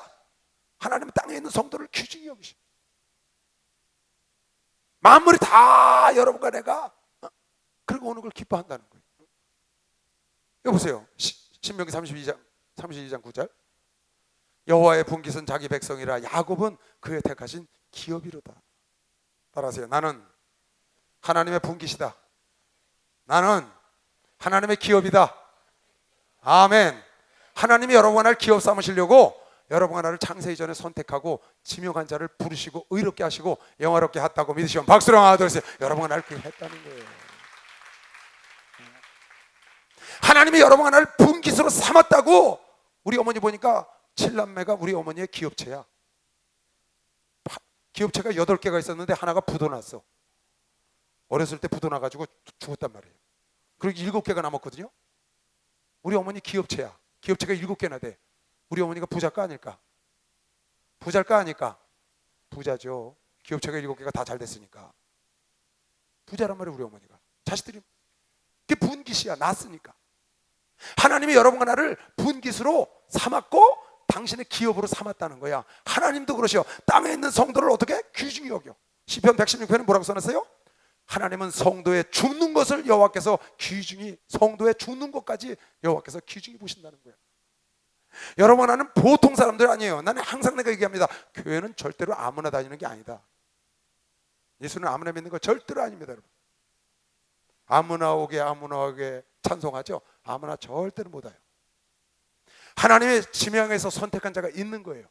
하나님은 땅에 있는 성도를 귀중히 여기신다. 만물이 다 여러분과 내가 그리고 오는 걸 기뻐한다는 거예요. 이거 보세요. 신명기 32장 9절. 여호와의 분깃은 자기 백성이라 야곱은 그의 택하신 기업이로다. 따라하세요. 나는 하나님의 분깃이다. 나는 하나님의 기업이다. 아멘. 하나님이 여러분과 나를 기업 삼으시려고 여러분과 나를 창세 이전에 선택하고 지명한 자를 부르시고 의롭게 하시고 영화롭게 했다고 믿으시면 박수로 하도록 해서 여러분과 나를 그렇게 했다는 거예요. 하나님이 여러분과 나를 분깃으로 삼았다고. 우리 어머니 보니까 7남매가 우리 어머니의 기업체야. 기업체가 8개가 있었는데 하나가 부도났어. 어렸을 때 부도나가지고 죽었단 말이에요. 그리고 7개가 남았거든요. 우리 어머니 기업체야. 기업체가 7개나 돼. 우리 어머니가 부자일까 아닐까? 부자일까 아닐까? 부자죠. 기업체가 7개가 다 잘 됐으니까 부자란 말이에요. 우리 어머니가. 자식들이 그게 분깃이야. 낳았으니까. 하나님이 여러분과 나를 분깃으로 삼았고 당신의 기업으로 삼았다는 거야. 하나님도 그러셔. 땅에 있는 성도를 어떻게? 귀중히 여겨. 시편 116편에 뭐라고 써놨어요? 하나님은 성도의 죽는 것을 여호와께서 귀중히, 성도의 죽는 것까지 여호와께서 귀중히 보신다는 거예요. 여러분, 나는 보통 사람들 아니에요. 나는 항상 내가 얘기합니다. 교회는 절대로 아무나 다니는 게 아니다. 예수는 아무나 믿는 거 절대로 아닙니다. 여러분, 아무나 오게 찬송하죠. 아무나 절대로 못 와요. 하나님의 지명에서 선택한 자가 있는 거예요.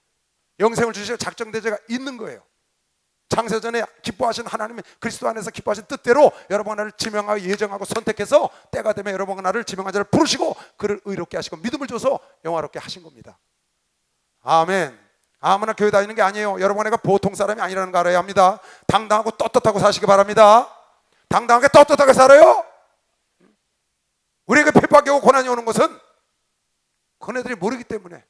영생을 주시고 작정된 자가 있는 거예요. 창세전에 기뻐하신 하나님의 그리스도 안에서 기뻐하신 뜻대로 여러분과 나를 지명하고 예정하고 선택해서 때가 되면 여러분과 나를 지명한 자를 부르시고 그를 의롭게 하시고 믿음을 줘서 영화롭게 하신 겁니다. 아멘. 아무나 교회 다니는 게 아니에요. 여러분, 내가 보통 사람이 아니라는 거 알아야 합니다. 당당하고 떳떳하고 사시기 바랍니다. 당당하게 떳떳하게 살아요. 우리에게 핍박이 오고 고난이 오는 것은 그네들이 모르기 때문에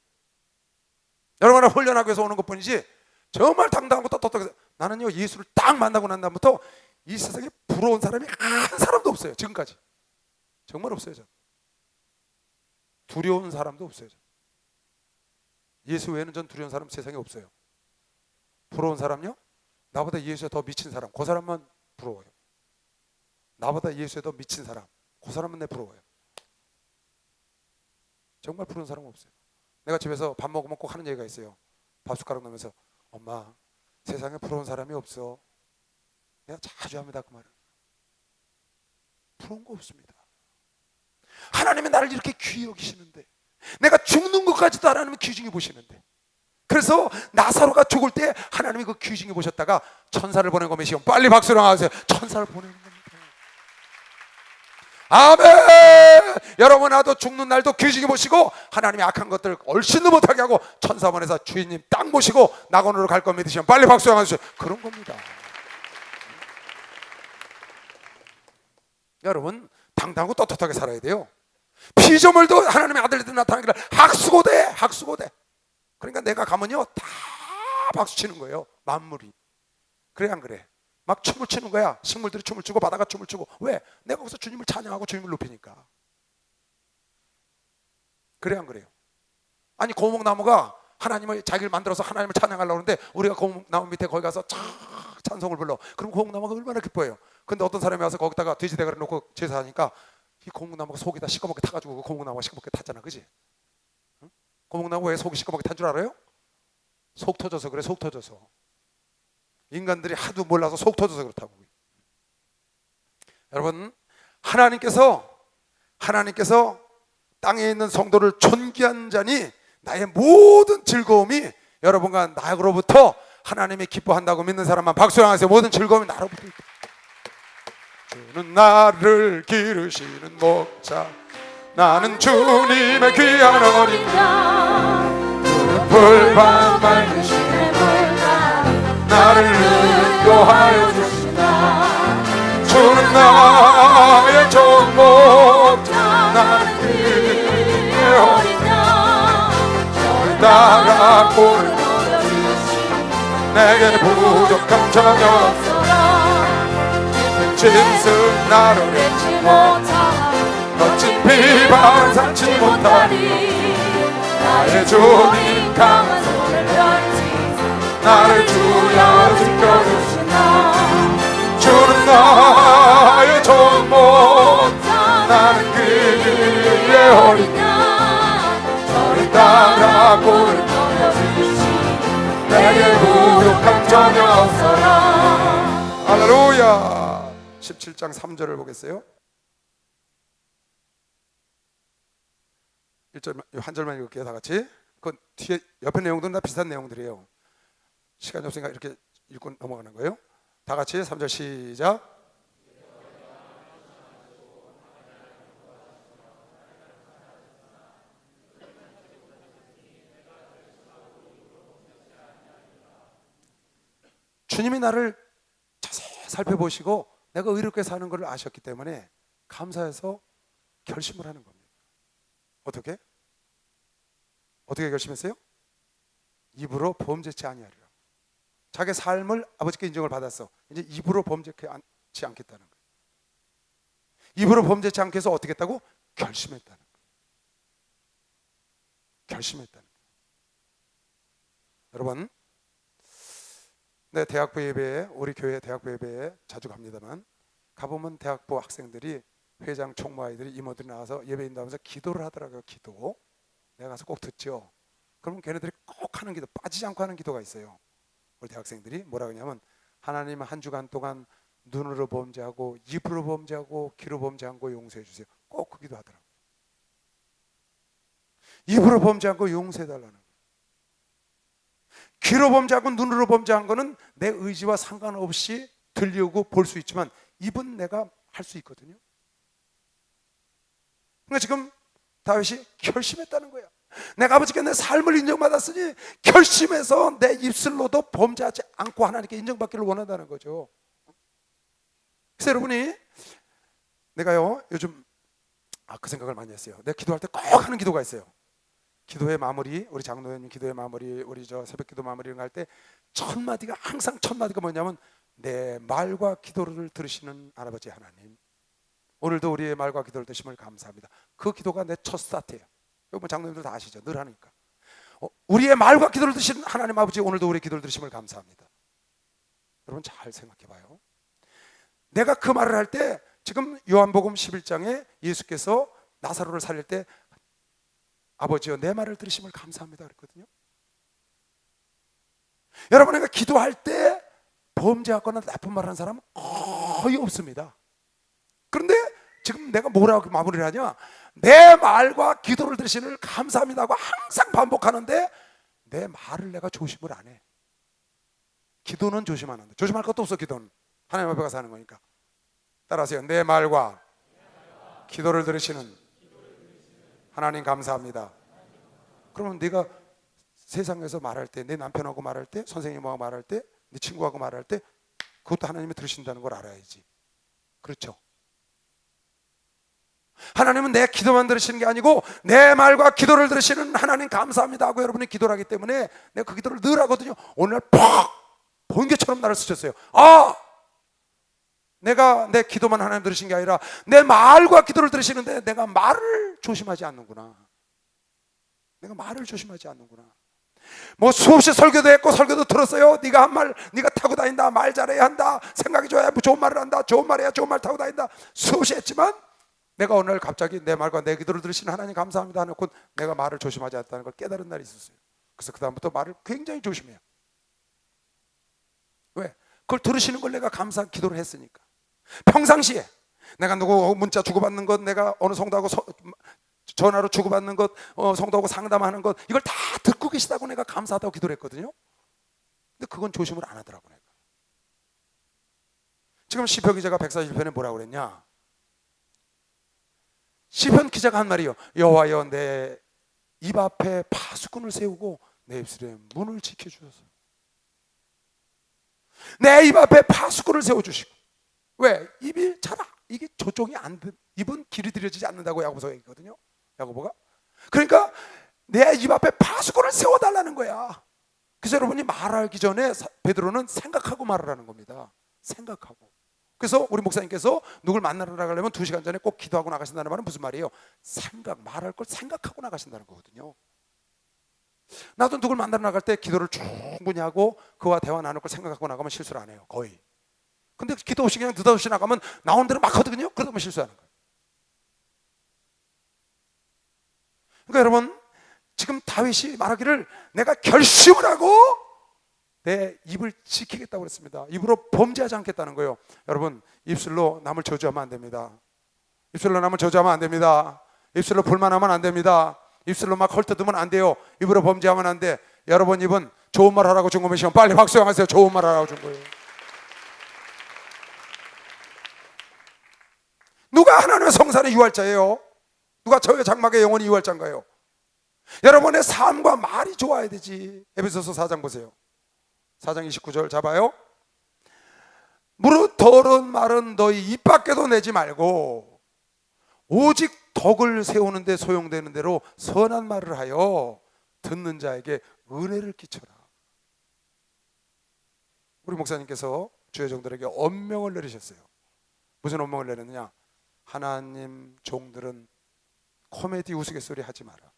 여러분을 훈련하기 위해서 오는 것뿐이지 정말 당당하고 떳떳하게. 나는요, 예수를 딱 만나고 난 다음부터 이 세상에 부러운 사람이 한 사람도 없어요. 지금까지 정말 없어요. 전 두려운 사람도 없어요. 전. 예수 외에는 전 두려운 사람 세상에 없어요. 부러운 사람요? 나보다 예수에 더 미친 사람, 그 사람만 부러워요. 나보다 예수에 더 미친 사람, 그 사람은 내 부러워요. 정말 부러운 사람은 없어요. 내가 집에서 밥 먹으면 꼭 하는 얘기가 있어요. 밥 숟가락 넣으면서, 엄마, 세상에 부러운 사람이 없어. 내가 자주 합니다, 그 말을. 부러운 거 없습니다. 하나님이 나를 이렇게 귀히 여기시는데, 내가 죽는 것까지도 하나님은 귀중히 보시는데, 그래서 나사로가 죽을 때 하나님이 그 귀중히 보셨다가 천사를 보낸 거 메시온. 빨리 박수로 하세요. 천사를 보내는 겁니다. 아멘. 여러분, 나도 죽는 날도 귀중히 보시고 하나님이 악한 것들 얼씬도 못하게 하고 천사 보내서 주인님 딱 모시고 낙원으로 갈 거 믿으시면 빨리 박수 한번 주세요. 그런 겁니다. 여러분, 당당하고 떳떳하게 살아야 돼요. 피조물도 하나님의 아들들 나타나기를 학수고대. 그러니까 내가 가면요 다 박수 치는 거예요. 만물이. 그래 안 그래? 막 춤을 추는 거야. 식물들이 춤을 추고 바다가 춤을 추고. 왜? 내가 거기서 주님을 찬양하고 주님을 높이니까. 그래 안 그래요? 아니, 고목나무가 하나님을 자기를 만들어서 하나님을 찬양하려고 하는데 우리가 고목나무 밑에 거기 가서 찬송을 불러. 그럼 고목나무가 얼마나 기뻐해요. 근데 어떤 사람이 와서 거기다가 돼지대가리 놓고 제사하니까 이 고목나무가 속이 다 시꺼멓게 타가지고 그 고목나무가 시꺼멓게 탔잖아, 그지? 응? 고목나무 왜 속이 시꺼멓게 탄 줄 알아요? 속 터져서 그래. 속 터져서. 인간들이 하도 몰라서 속 터져서 그렇다고. 여러분, 하나님께서 땅에 있는 성도를 존귀한 자니 나의 모든 즐거움이 여러분과 나로부터 하나님이 기뻐한다고 믿는 사람만 박수 하세요. 모든 즐거움이 나로부터 있다. 주는 나를 기르시는 목자, 나는 주님의 귀한 어린 양. 주는 불밤 맑으시네 불밤 나를 인도하여 주신다. 주는 나의 좋은 목자, 나를 따라 꼴을 내게 부족함 전혀 없어라. 짐승 나를 맺지 못하리. 거친 비방 삼지 못하리. 나의 주님 강한 손을 펼치사 나를 주여 지켜주시나. 주는 나의 전목 나는 그의 어린 양. 저를 따라 꼴을 넘겨주시니 내게 부족함 전혀 없어라. 할렐루야. 17장 3절을 보겠어요. 1절, 한 절만 읽을게요. 다 같이. 그 뒤에 옆에 내용들은 다 비슷한 내용들이에요. 시간이 없으니까 이렇게 읽고 넘어가는 거예요. 다 같이 3절 시작. 주님이 나를 자세히 살펴보시고 내가 의롭게 사는 것을 아셨기 때문에 감사해서 결심을 하는 겁니다. 어떻게? 어떻게 결심했어요? 입으로 범죄치 아니하리라. 자기 삶을 아버지께 인정을 받았어. 이제 입으로 범죄치 않겠다는 거예요. 입으로 범죄치 않게 해서 어떻게 했다고? 결심했다는 거예요. 결심했다는 거예요. 여러분, 네, 대학부 예배에, 우리 교회 대학부 예배에 자주 갑니다만 가보면 대학부 학생들이 회장, 총무 아이들이 이모들이 나와서 예배 인도하면서 기도를 하더라고요. 기도. 내가 가서 꼭 듣죠. 그러면 걔네들이 꼭 하는 기도, 빠지지 않고 하는 기도가 있어요. 우리 대학생들이 뭐라 그러냐면 하나님 한 주간 동안 눈으로 범죄하고 입으로 범죄하고 귀로 범죄한 거 용서해 주세요. 꼭 그 기도 하더라고요. 입으로 범죄한 거 용서해 달라는 거예요. 귀로 범죄하고 눈으로 범죄한 거는 내 의지와 상관없이 들리고 볼 수 있지만 입은 내가 할 수 있거든요. 그러니까 지금 다윗이 결심했다는 거야. 내가 아버지께 내 삶을 인정받았으니 결심해서 내 입술로도 범죄하지 않고 하나님께 인정받기를 원한다는 거죠. 그래서 여러분이 내가요 요즘 그 생각을 많이 했어요. 내가 기도할 때 꼭 하는 기도가 있어요. 기도의 마무리, 우리 장로님 기도의 마무리, 우리 저 새벽 기도 마무리 이런 거 할 때 첫 마디가 항상 첫 마디가 뭐냐면 내 말과 기도를 들으시는 할아버지 하나님, 오늘도 우리의 말과 기도를 들으심을 감사합니다. 그 기도가 내 첫 스타트예요. 여러분 장로님들 다 아시죠? 늘 하니까. 우리의 말과 기도를 들으시는 하나님 아버지, 오늘도 우리의 기도를 들으심을 감사합니다. 여러분 잘 생각해 봐요. 내가 그 말을 할 때 지금 요한복음 11장에 예수께서 나사로를 살릴 때 아버지여 내 말을 들으심을 감사합니다 그랬거든요. 여러분, 내가 기도할 때 범죄하거나 나쁜 말 하는 사람은 거의 없습니다. 그런데 지금 내가 뭐라고 마무리를 하냐, 내 말과 기도를 들으시는 감사합니다 하고 항상 반복하는데 내 말을 내가 조심을 안 해. 기도는 조심 안 한다. 조심할 것도 없어. 기도는 하나님 앞에 가서 하는 거니까. 따라하세요. 내 말과 기도를 들으시는 하나님 감사합니다. 그러면 네가 세상에서 말할 때, 내 남편하고 말할 때, 선생님하고 말할 때, 네 친구하고 말할 때 그것도 하나님이 들으신다는 걸 알아야지. 그렇죠? 하나님은 내 기도만 들으시는 게 아니고 내 말과 기도를 들으시는 하나님 감사합니다 하고 여러분이 기도를 하기 때문에 내가 그 기도를 늘 하거든요. 오늘 팍 번개처럼 나를 스쳤어요. 내가 내 기도만 하나님 들으신 게 아니라 내 말과 기도를 들으시는데 내가 말을 조심하지 않는구나. 내가 말을 조심하지 않는구나. 뭐 수없이 설교도 했고 설교도 들었어요. 네가 한 말, 네가 타고 다닌다, 말 잘해야 한다, 생각이 좋아야 좋은 말을 한다, 좋은 말해야 좋은 말 타고 다닌다, 수없이 했지만 내가 오늘 갑자기 내 말과 내 기도를 들으시는 하나님 감사합니다 하놓고 내가 말을 조심하지 않았다는 걸 깨달은 날이 있었어요. 그래서 그 다음부터 말을 굉장히 조심해요. 왜? 그걸 들으시는 걸 내가 감사 기도를 했으니까. 평상시에 내가 누구 문자 주고받는 것, 내가 어느 성도하고 전화로 주고받는 것, 성도하고 상담하는 것, 이걸 다 듣고 계시다고 내가 감사하다고 기도를 했거든요. 근데 그건 조심을 안 하더라고. 내가 지금 시편 기자가 141편에 뭐라고 그랬냐, 시편 기자가 한 말이요, 여호와여 내 입 앞에 파수꾼을 세우고 내 입술에 문을 지켜주소서. 내 입 앞에 파수꾼을 세워주시고. 왜? 입이 잘 이게 조종이 안 돼. 입은 길이 들여지지 않는다고 야고보서가 얘기거든요. 야고보가. 그러니까 내 입 앞에 파수꾼을 세워달라는 거야. 그래서 여러분이 말하기 전에 베드로는 생각하고 말을 하는 겁니다. 생각하고. 그래서 우리 목사님께서 누굴 만나러 나가려면 2시간 전에 꼭 기도하고 나가신다는 말은 무슨 말이에요? 말할 걸 생각하고 나가신다는 거거든요. 나도 누굴 만나러 나갈 때 기도를 충분히 하고 그와 대화 나눌 걸 생각하고 나가면 실수를 안 해요. 거의. 근데 기도 없이 그냥 느닷없이 나가면 나온 대로 막 하거든요. 그러다 보면 실수하는 거예요. 그러니까 여러분, 지금 다윗이 말하기를 내가 결심을 하고 내 입을 지키겠다고 그랬습니다. 입으로 범죄하지 않겠다는 거예요. 여러분, 입술로 남을 저주하면 안 됩니다. 입술로 남을 저주하면 안 됩니다. 입술로 불만하면 안 됩니다. 입술로 막 헐뜯으면 안 돼요. 입으로 범죄하면 안 돼. 여러분 입은 좋은 말 하라고 준 거면 시험 빨리 박수영하세요. 좋은 말 하라고 준 거예요. 누가 하나님의 성산의 유할자예요? 누가 저의 장막의 영혼이 유할자인가요? 여러분의 삶과 말이 좋아야 되지. 에베소서 4장 보세요. 4장 29절 잡아요. 무릇 더러운 말은 너희 입 밖에도 내지 말고 오직 덕을 세우는 데 소용되는 대로 선한 말을 하여 듣는 자에게 은혜를 끼쳐라. 우리 목사님께서 주의 종들에게 엄명을 내리셨어요. 무슨 엄명을 내렸느냐? 하나님 종들은 코미디 우스갯소리 하지 마라.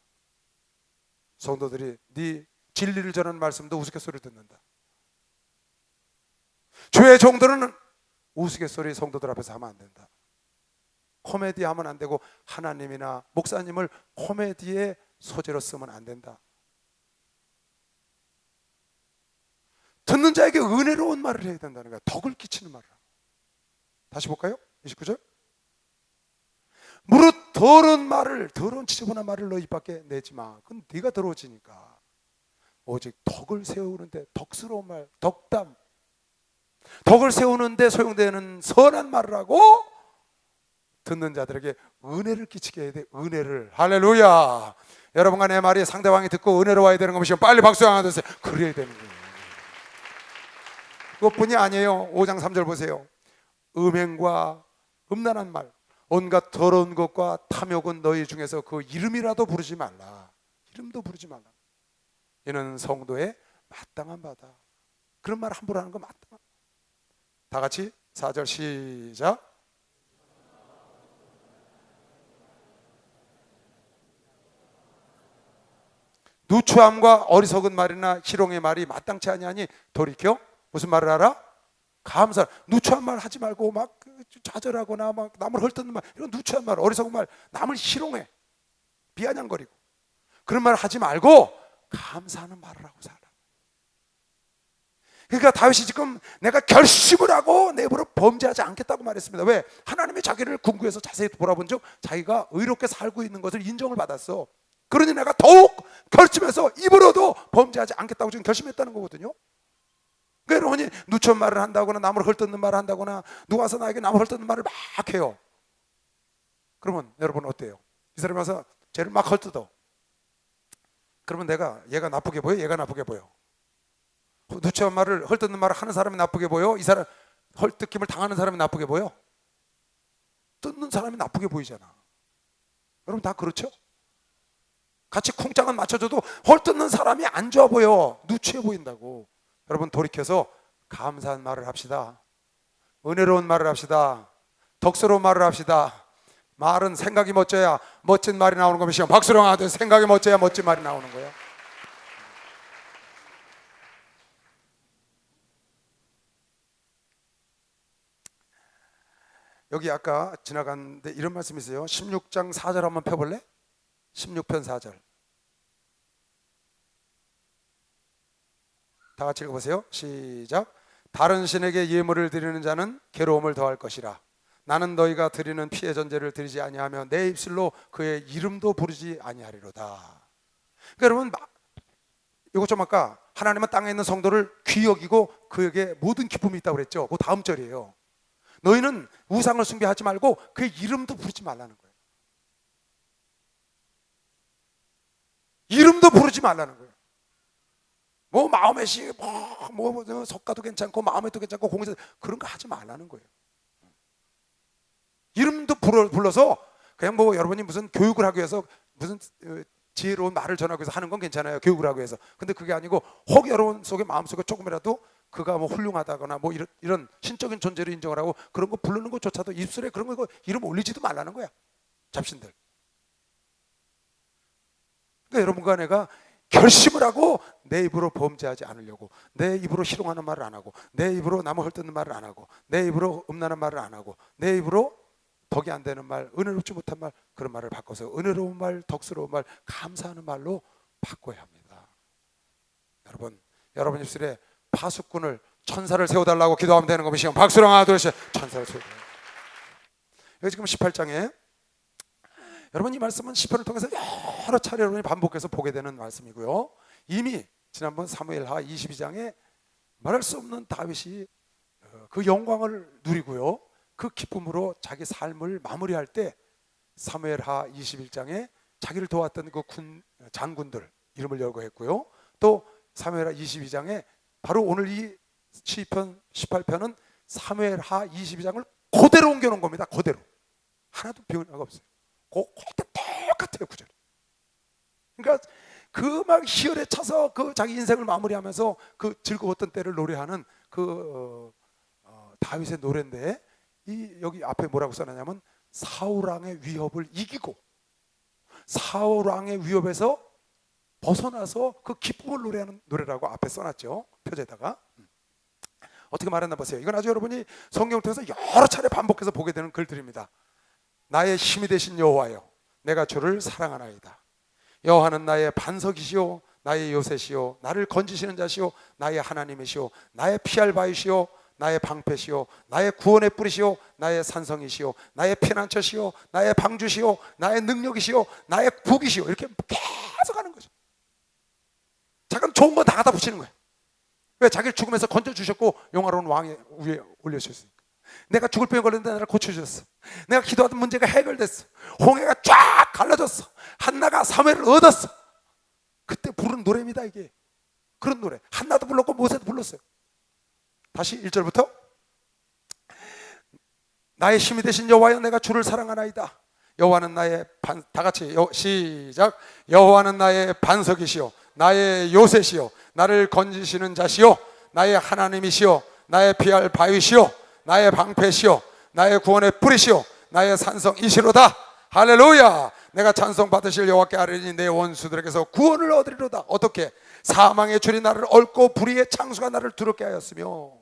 성도들이 네 진리를 전하는 말씀도 우스갯소리를 듣는다. 주의 종들은 우스갯소리 성도들 앞에서 하면 안 된다. 코미디 하면 안 되고 하나님이나 목사님을 코미디의 소재로 쓰면 안 된다. 듣는 자에게 은혜로운 말을 해야 된다는 거야. 덕을 끼치는 말을. 다시 볼까요? 29절. 무릇 더러운 말을, 더러운 지저분한 말을 너 입 밖에 내지 마. 그건 네가 더러워지니까. 오직 덕을 세우는데 덕스러운 말, 덕담, 덕을 세우는데 소용되는 선한 말을 하고 듣는 자들에게 은혜를 끼치게 해야 돼. 은혜를. 할렐루야. 여러분과 내 말이 상대방이 듣고 은혜로워야 되는 것이면 빨리 박수 하나 주세요. 그래야 되는 거예요. 그것뿐이 아니에요. 5장 3절 보세요. 음행과 음란한 말, 온갖 더러운 것과 탐욕은 너희 중에서 그 이름이라도 부르지 말라. 이름도 부르지 말라. 이는 성도의 마땅한 바다. 그런 말 함부로 하는 거 마땅한. 다 같이 4절 시작. 누추함과 어리석은 말이나 희롱의 말이 마땅치 아니하니 돌이켜 무슨 말을 하라? 감사. 누추한 말 하지 말고 막 좌절하거나 막 남을 헐뜯는 말, 이런 누추한 말, 어리석은 말, 남을 희롱해, 비아냥거리고 그런 말 하지 말고 감사하는 말을 하고 살아. 그러니까 다윗이 지금 내가 결심을 하고 내 입으로 범죄하지 않겠다고 말했습니다. 왜? 하나님이 자기를 궁구해서 자세히 돌아본 적 자기가 의롭게 살고 있는 것을 인정을 받았어. 그러니 내가 더욱 결심해서 입으로도 범죄하지 않겠다고 지금 결심했다는 거거든요. 그러니까 여러분이 누추한 말을 한다거나 남을 헐뜯는 말을 한다거나 누가 와서 나에게 남을 헐뜯는 말을 막 해요. 그러면 여러분 어때요? 이 사람이 와서 쟤를 막 헐뜯어. 그러면 내가 얘가 나쁘게 보여? 얘가 나쁘게 보여? 누추한 말을 헐뜯는 말을 하는 사람이 나쁘게 보여? 이 사람 헐뜯김을 당하는 사람이 나쁘게 보여? 뜯는 사람이 나쁘게 보이잖아. 여러분 다 그렇죠? 같이 쿵짝은 맞춰줘도 헐뜯는 사람이 안 좋아 보여. 누추해 보인다고. 여러분 돌이켜서 감사한 말을 합시다. 은혜로운 말을 합시다. 덕스러운 말을 합시다. 말은 생각이 멋져야 멋진 말이 나오는 것이요. 박수로 하든 생각이 멋져야 멋진 말이 나오는 거예요. 여기 아까 지나갔는데 이런 말씀이 있어요. 16장 4절 한번 펴볼래? 16편 4절. 다 같이 읽어보세요. 시작. 다른 신에게 예물을 드리는 자는 괴로움을 더할 것이라. 나는 너희가 드리는 피의 전제를 드리지 아니하며 내 입술로 그의 이름도 부르지 아니하리로다. 그러니까 여러분 이것 좀 아까 하나님은 땅에 있는 성도를 귀히 여기고 그에게 모든 기쁨이 있다고 그랬죠. 그 다음 절이에요. 너희는 우상을 숭배하지 말고 그의 이름도 부르지 말라는 거예요. 이름도 부르지 말라는 거예요. 뭐 마음의 시, 뭐 석가도 괜찮고 마음에도 괜찮고 공사 그런 거 하지 말라는 거예요. 이름도 불러서 그냥 뭐 여러분이 무슨 교육을 하기 위해서 무슨 지혜로운 말을 전하기 위해서 하는 건 괜찮아요. 교육을 하기 위해서. 근데 그게 아니고 혹 여러분 속에 마음속에 조금이라도 그가 뭐 훌륭하다거나 뭐 이런 신적인 존재를 인정을 하고 그런 거 부르는 것조차도 입술에 그런 거 이름 올리지도 말라는 거야. 잡신들. 그러니까 여러분과 내가 결심을 하고 내 입으로 범죄하지 않으려고, 내 입으로 희롱하는 말을 안 하고, 내 입으로 남을 헐뜯는 말을 안 하고, 내 입으로 음란한 말을 안 하고, 내 입으로 덕이 안 되는 말, 은혜롭지 못한 말, 그런 말을 바꿔서 은혜로운 말, 덕스러운 말, 감사하는 말로 바꿔야 합니다. 여러분 입술에 파수꾼을, 천사를 세워달라고 기도하면 되는 것이요. 박수랑 하나 둘 셋. 천사를 세워달라고. 여기 지금 18장에 여러분 이 말씀은 시편을 통해서 여러 차례 여러분이 반복해서 보게 되는 말씀이고요. 이미 지난번 사무엘하 22장에 말할 수 없는 다윗이 그 영광을 누리고요, 그 기쁨으로 자기 삶을 마무리할 때 사무엘하 21장에 자기를 도왔던 그 장군들 이름을 열거했고요. 또 사무엘하 22장에 바로 오늘 이 시편 18편은 사무엘하 22장을 그대로 옮겨놓은 겁니다. 그대로 하나도 변화가 없어요. 똑같아요 구절이. 그러니까 그 막 희열에 차서 그 자기 인생을 마무리하면서 그 즐거웠던 때를 노래하는 그 다윗의 노래인데, 이 여기 앞에 뭐라고 써놨냐면 사울왕의 위협을 이기고 사울왕의 위협에서 벗어나서 그 기쁨을 노래하는 노래라고 앞에 써놨죠. 표제에다가. 어떻게 말했나 보세요. 이건 아주 여러분이 성경을 통해서 여러 차례 반복해서 보게 되는 글들입니다. 나의 힘이 되신 여호와여, 내가 주를 사랑하나이다. 여호와는 나의 반석이시오, 나의 요새시오, 나를 건지시는 자시오, 나의 하나님이시오, 나의 피할 바위시오, 나의 방패시오, 나의 구원의 뿌리시오, 나의 산성이시오, 나의 피난처시오, 나의 방주시오, 나의 능력이시오, 나의 북이시오. 이렇게 계속 하는 거죠. 잠깐 좋은 거 다 갖다 붙이는 거예요. 왜? 자기를 죽음에서 건져주셨고 영화로운 왕의 위에 올려주셨으니까. 내가 죽을 병에 걸렸는데 나를 고쳐주셨어. 내가 기도하던 문제가 해결됐어. 홍해가 쫙 갈라졌어. 한나가 사무엘을 얻었어. 그때 부른 노래입니다. 이게 그런 노래. 한나도 불렀고 모세도 불렀어요. 다시 1절부터 나의 힘이 되신 여호와여, 내가 주를 사랑하나이다. 여호와는 나의 다 같이 시작. 여호와는 나의 반석이시오, 나의 요새시오, 나를 건지시는 자시오, 나의 하나님이시오, 나의 피할 바위시오, 나의 방패시오, 나의 구원의 뿌리시오, 나의 산성이시로다. 할렐루야. 내가 찬송 받으실 여호와께 아뢰니 내 원수들에게서 구원을 얻으리로다. 어떻게? 사망의 줄이 나를 얽고 불의의 창수가 나를 두렵게 하였으며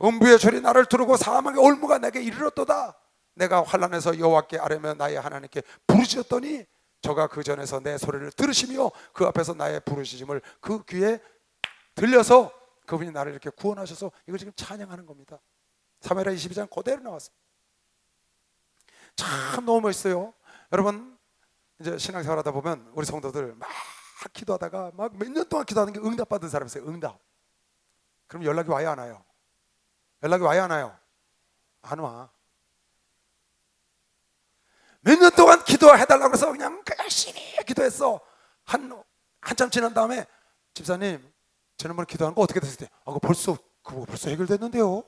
음부의 줄이 나를 두르고 사망의 올무가 내게 이르렀도다. 내가 환난에서 여호와께 아뢰며 나의 하나님께 부르짖었더니 저가 그 전에서 내 소리를 들으시며 그 앞에서 나의 부르짖음을 그 귀에 들려서 그분이 나를 이렇게 구원하셔서, 이걸 지금 찬양하는 겁니다. 사무엘하 22장 그대로 나왔습니다. 참 너무 멋있어요. 여러분 이제 신앙생활 하다 보면 우리 성도들 막 기도하다가 막 몇 년 동안 기도하는 게 응답받은 사람 있어요. 응답. 그럼 연락이 와요 안 와요? 연락이 와요 안 와요? 안 와. 몇 년 동안 기도해달라고 해서 그냥 열심히 기도했어. 한참 지난 다음에 집사님 지난번에 기도한 거 어떻게 됐을 때? 그거 벌써 해결됐는데요.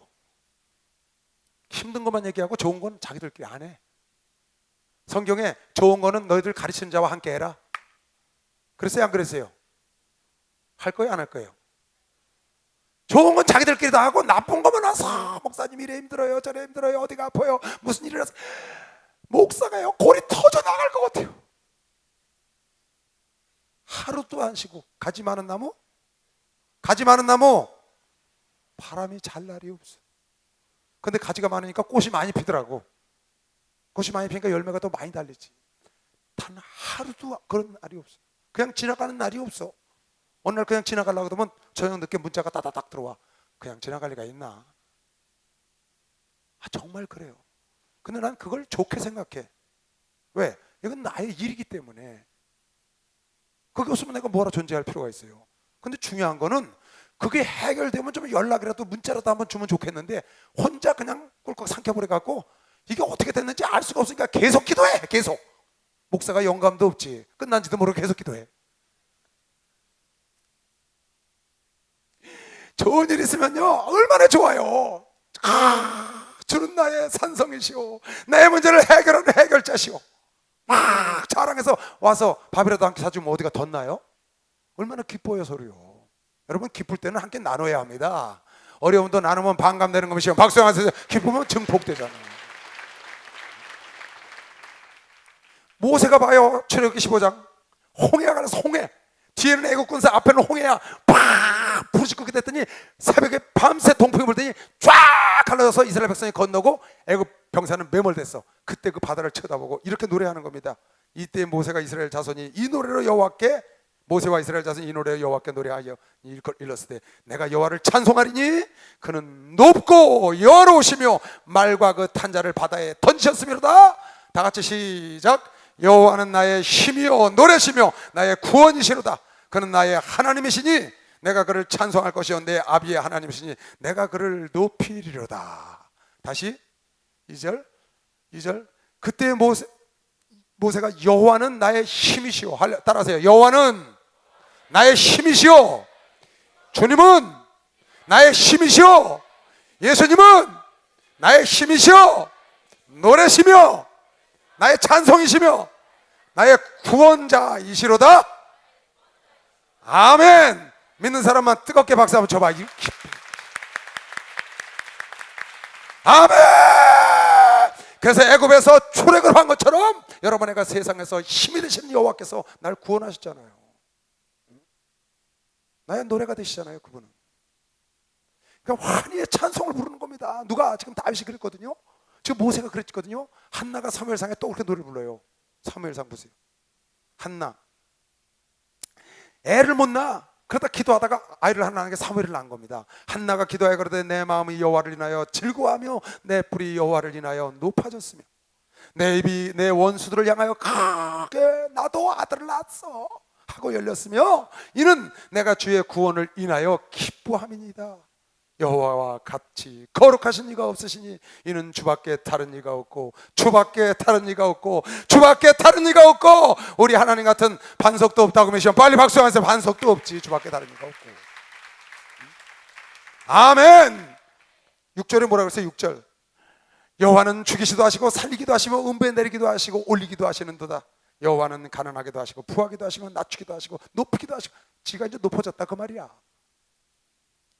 힘든 것만 얘기하고 좋은 건 자기들끼리 안 해. 성경에 좋은 거는 너희들 가르치는 자와 함께 해라. 그랬어요 안 그랬어요? 할 거예요 안 할 거예요? 좋은 건 자기들끼리 다 하고 나쁜 거만 와서 목사님 이래 힘들어요 저래 힘들어요 어디가 아파요 무슨 일이 일어나서, 목사가요 골이 터져 나갈 것 같아요. 하루도 안 쉬고 가지 많은 나무 바람이 잘 날이 없어. 근데 가지가 많으니까 꽃이 많이 피더라고. 꽃이 많이 피니까 열매가 더 많이 달리지. 단 하루도 그런 날이 없어. 그냥 지나가는 날이 없어. 어느 날 그냥 지나가려고 하면 저녁 늦게 문자가 따다닥 들어와. 그냥 지나갈 리가 있나? 정말 그래요. 근데 난 그걸 좋게 생각해. 왜? 이건 나의 일이기 때문에. 그게 없으면 내가 뭐라 존재할 필요가 있어요. 근데 중요한 거는 그게 해결되면 좀 연락이라도 문자라도 한번 주면 좋겠는데 혼자 그냥 꿀꺽 삼켜버려갖고 이게 어떻게 됐는지 알 수가 없으니까 계속 기도해. 계속. 목사가 영감도 없지. 끝난지도 모르고 계속 기도해. 좋은 일 있으면요 얼마나 좋아요. 주는 나의 산성이시오, 나의 문제를 해결하는 해결자시오. 막 자랑해서 와서 밥이라도 한 끼 사주면 어디가 덧나요? 얼마나 기뻐요 서로요. 여러분 기쁠 때는 함께 나눠야 합니다. 어려움도 나누면 반감되는 것이요 박수하면서 기쁘면 증폭되잖아요. 모세가 봐요. 출애굽기 15장 홍해가 가서 홍해 뒤에는 애국군사 앞에는 홍해야 팍 부르짖고 됐더니 새벽에 밤새 동풍이 불더니 쫙 갈라져서 이스라엘 백성이 건너고 애국 병사는 매몰됐어. 그때 그 바다를 쳐다보고 이렇게 노래하는 겁니다. 이때 모세가 이스라엘 자손이 이 노래로 여호와께 모세와 이스라엘 자손이 이 노래로 여호와께 노래하여 일렀을 때 내가 여호와를 찬송하리니 그는 높고 여로우시며 말과 그 탄자를 바다에 던지셨음이로다. 다 같이 시작. 여호와는 나의 힘이요 노래시며 나의 구원이시로다. 그는 나의 하나님이시니 내가 그를 찬송할 것이요 내 아비의 하나님이시니 내가 그를 높이리로다. 다시 2절 그때 모세가 여호와는 나의 힘이시오. 따라하세요. 여호와는 나의 힘이시오. 주님은 나의 힘이시오. 예수님은 나의 힘이시오. 노래시며 나의 찬송이시며 나의 구원자이시로다. 아멘. 믿는 사람만 뜨겁게 박수 한번 쳐봐. 아멘. 그래서 애굽에서 출애굽을 한 것처럼 여러분 내가 세상에서 힘이 되시는 여호와께서 날 구원하셨잖아요. 나의 노래가 되시잖아요. 그분은. 그러니까 환희의 찬송을 부르는 겁니다. 누가 지금 다윗이 그랬거든요. 지금 모세가 그랬거든요. 한나가 사무엘상에 또 그렇게 노래를 불러요. 사무엘상 보세요. 한나 애를 못 낳아. 그러다 기도하다가 아이를 하나 낳은 게 사무엘을 낳은 겁니다. 한나가 기도하여 그러되 내 마음이 여호와를 인하여 즐거워하며 내 뿔이 여호와를 인하여 높아졌으며 내 입이 내 원수들을 향하여 크게 나도 아들을 낳았어 하고 열렸으며 이는 내가 주의 구원을 인하여 기뻐함이니이다. 여호와와 같이 거룩하신 이가 없으시니 이는 주밖에 다른 이가 없고 주밖에 다른 이가 없고 주밖에 다른 이가 없고 우리 하나님 같은 반석도 없다고 하시면 빨리 박수하면서 반석도 없지 주밖에 다른 이가 없고. 아멘. 6절에 뭐라 그랬어요? 6절 여호와는 죽이시도 하시고 살리기도 하시며 은배 내리기도 하시고 올리기도 하시는도다. 여호와는 가난하기도 하시고 부하기도 하시고 낮추기도 하시고 높이기도 하시고 지가 이제 높아졌다 그 말이야.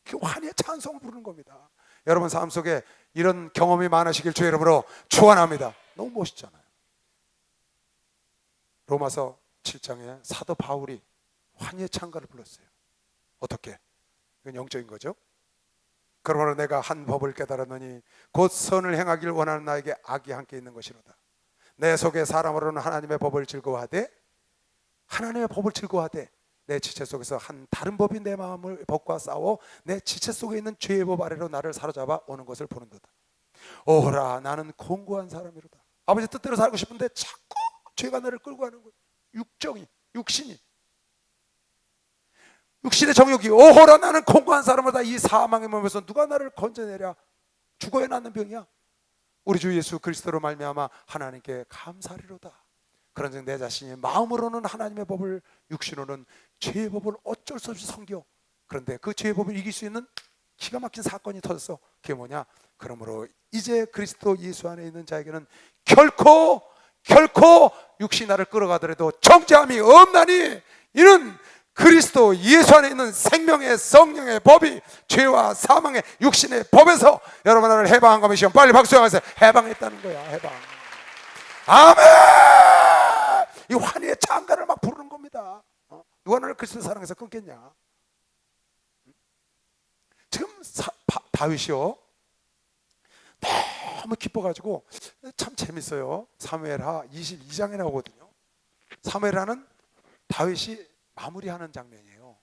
그 환희의 찬송을 부르는 겁니다. 여러분 삶 속에 이런 경험이 많으시길 주의 이름으로 축원합니다. 너무 멋있잖아요. 로마서 7장에 사도 바울이 환희의 찬가를 불렀어요. 어떻게? 이건 영적인 거죠. 그러므로 내가 한 법을 깨달았느니 곧 선을 행하길 원하는 나에게 악이 함께 있는 것이로다. 내 속에 사람으로는 하나님의 법을 즐거워하되 내 지체 속에서 한 다른 법이 내 마음을 법과 싸워 내 지체 속에 있는 죄의 법 아래로 나를 사로잡아 오는 것을 보는도다. 오라 나는 공고한 사람이로다. 아버지 뜻대로 살고 싶은데 자꾸 죄가 나를 끌고 가는 거예요. 육신의 정욕이 오호라 나는 공고한 사람이로다. 이 사망의 몸에서 누가 나를 건져내랴. 죽어야 낫는 병이야. 우리 주 예수 그리스도로 말미암아 하나님께 감사하리로다. 그런즉 내 자신이 마음으로는 하나님의 법을 육신으로는 죄의 법을 어쩔 수 없이 섬겨. 그런데 그 죄의 법을 이길 수 있는 기가 막힌 사건이 터졌어. 그게 뭐냐? 그러므로 이제 그리스도 예수 안에 있는 자에게는 결코 육신이 나를 끌어가더라도 정죄함이 없나니 이는 그리스도 예수 안에 있는 생명의 성령의 법이 죄와 사망의 육신의 법에서 여러분 나를 해방한 것이면 빨리 박수하면서 해방했다는 거야. 해방. 아멘. 이 환희의 찬가를 막 부르는 겁니다. 누가 나를 그리스도 사랑해서 끊겠냐? 지금 다윗이요 너무 기뻐가지고 참 재밌어요. 사무엘하 22장에 나오거든요. 사무엘하는 다윗이 마무리하는 장면이에요.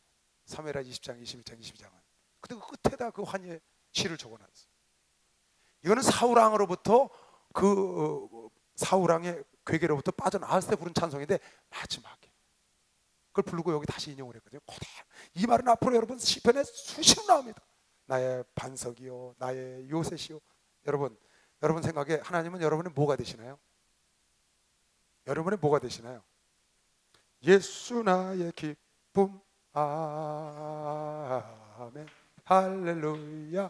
사무엘하 20장, 21장, 22장은. 근데 그 끝에다 그 환희의 시를 적어놨어요. 이거는 사울왕으로부터 그 사울왕의 괴계로부터 빠져나왔을 때 부른 찬송인데 마지막에 그걸 부르고 여기 다시 인용을 했거든요. 그대로. 이 말은 앞으로 여러분 시편에 수시로 나옵니다. 나의 반석이요 나의 요새시요. 여러분 생각에 하나님은 여러분의 뭐가 되시나요? 여러분의 뭐가 되시나요? 예수 나의 기쁨. 아멘 할렐루야.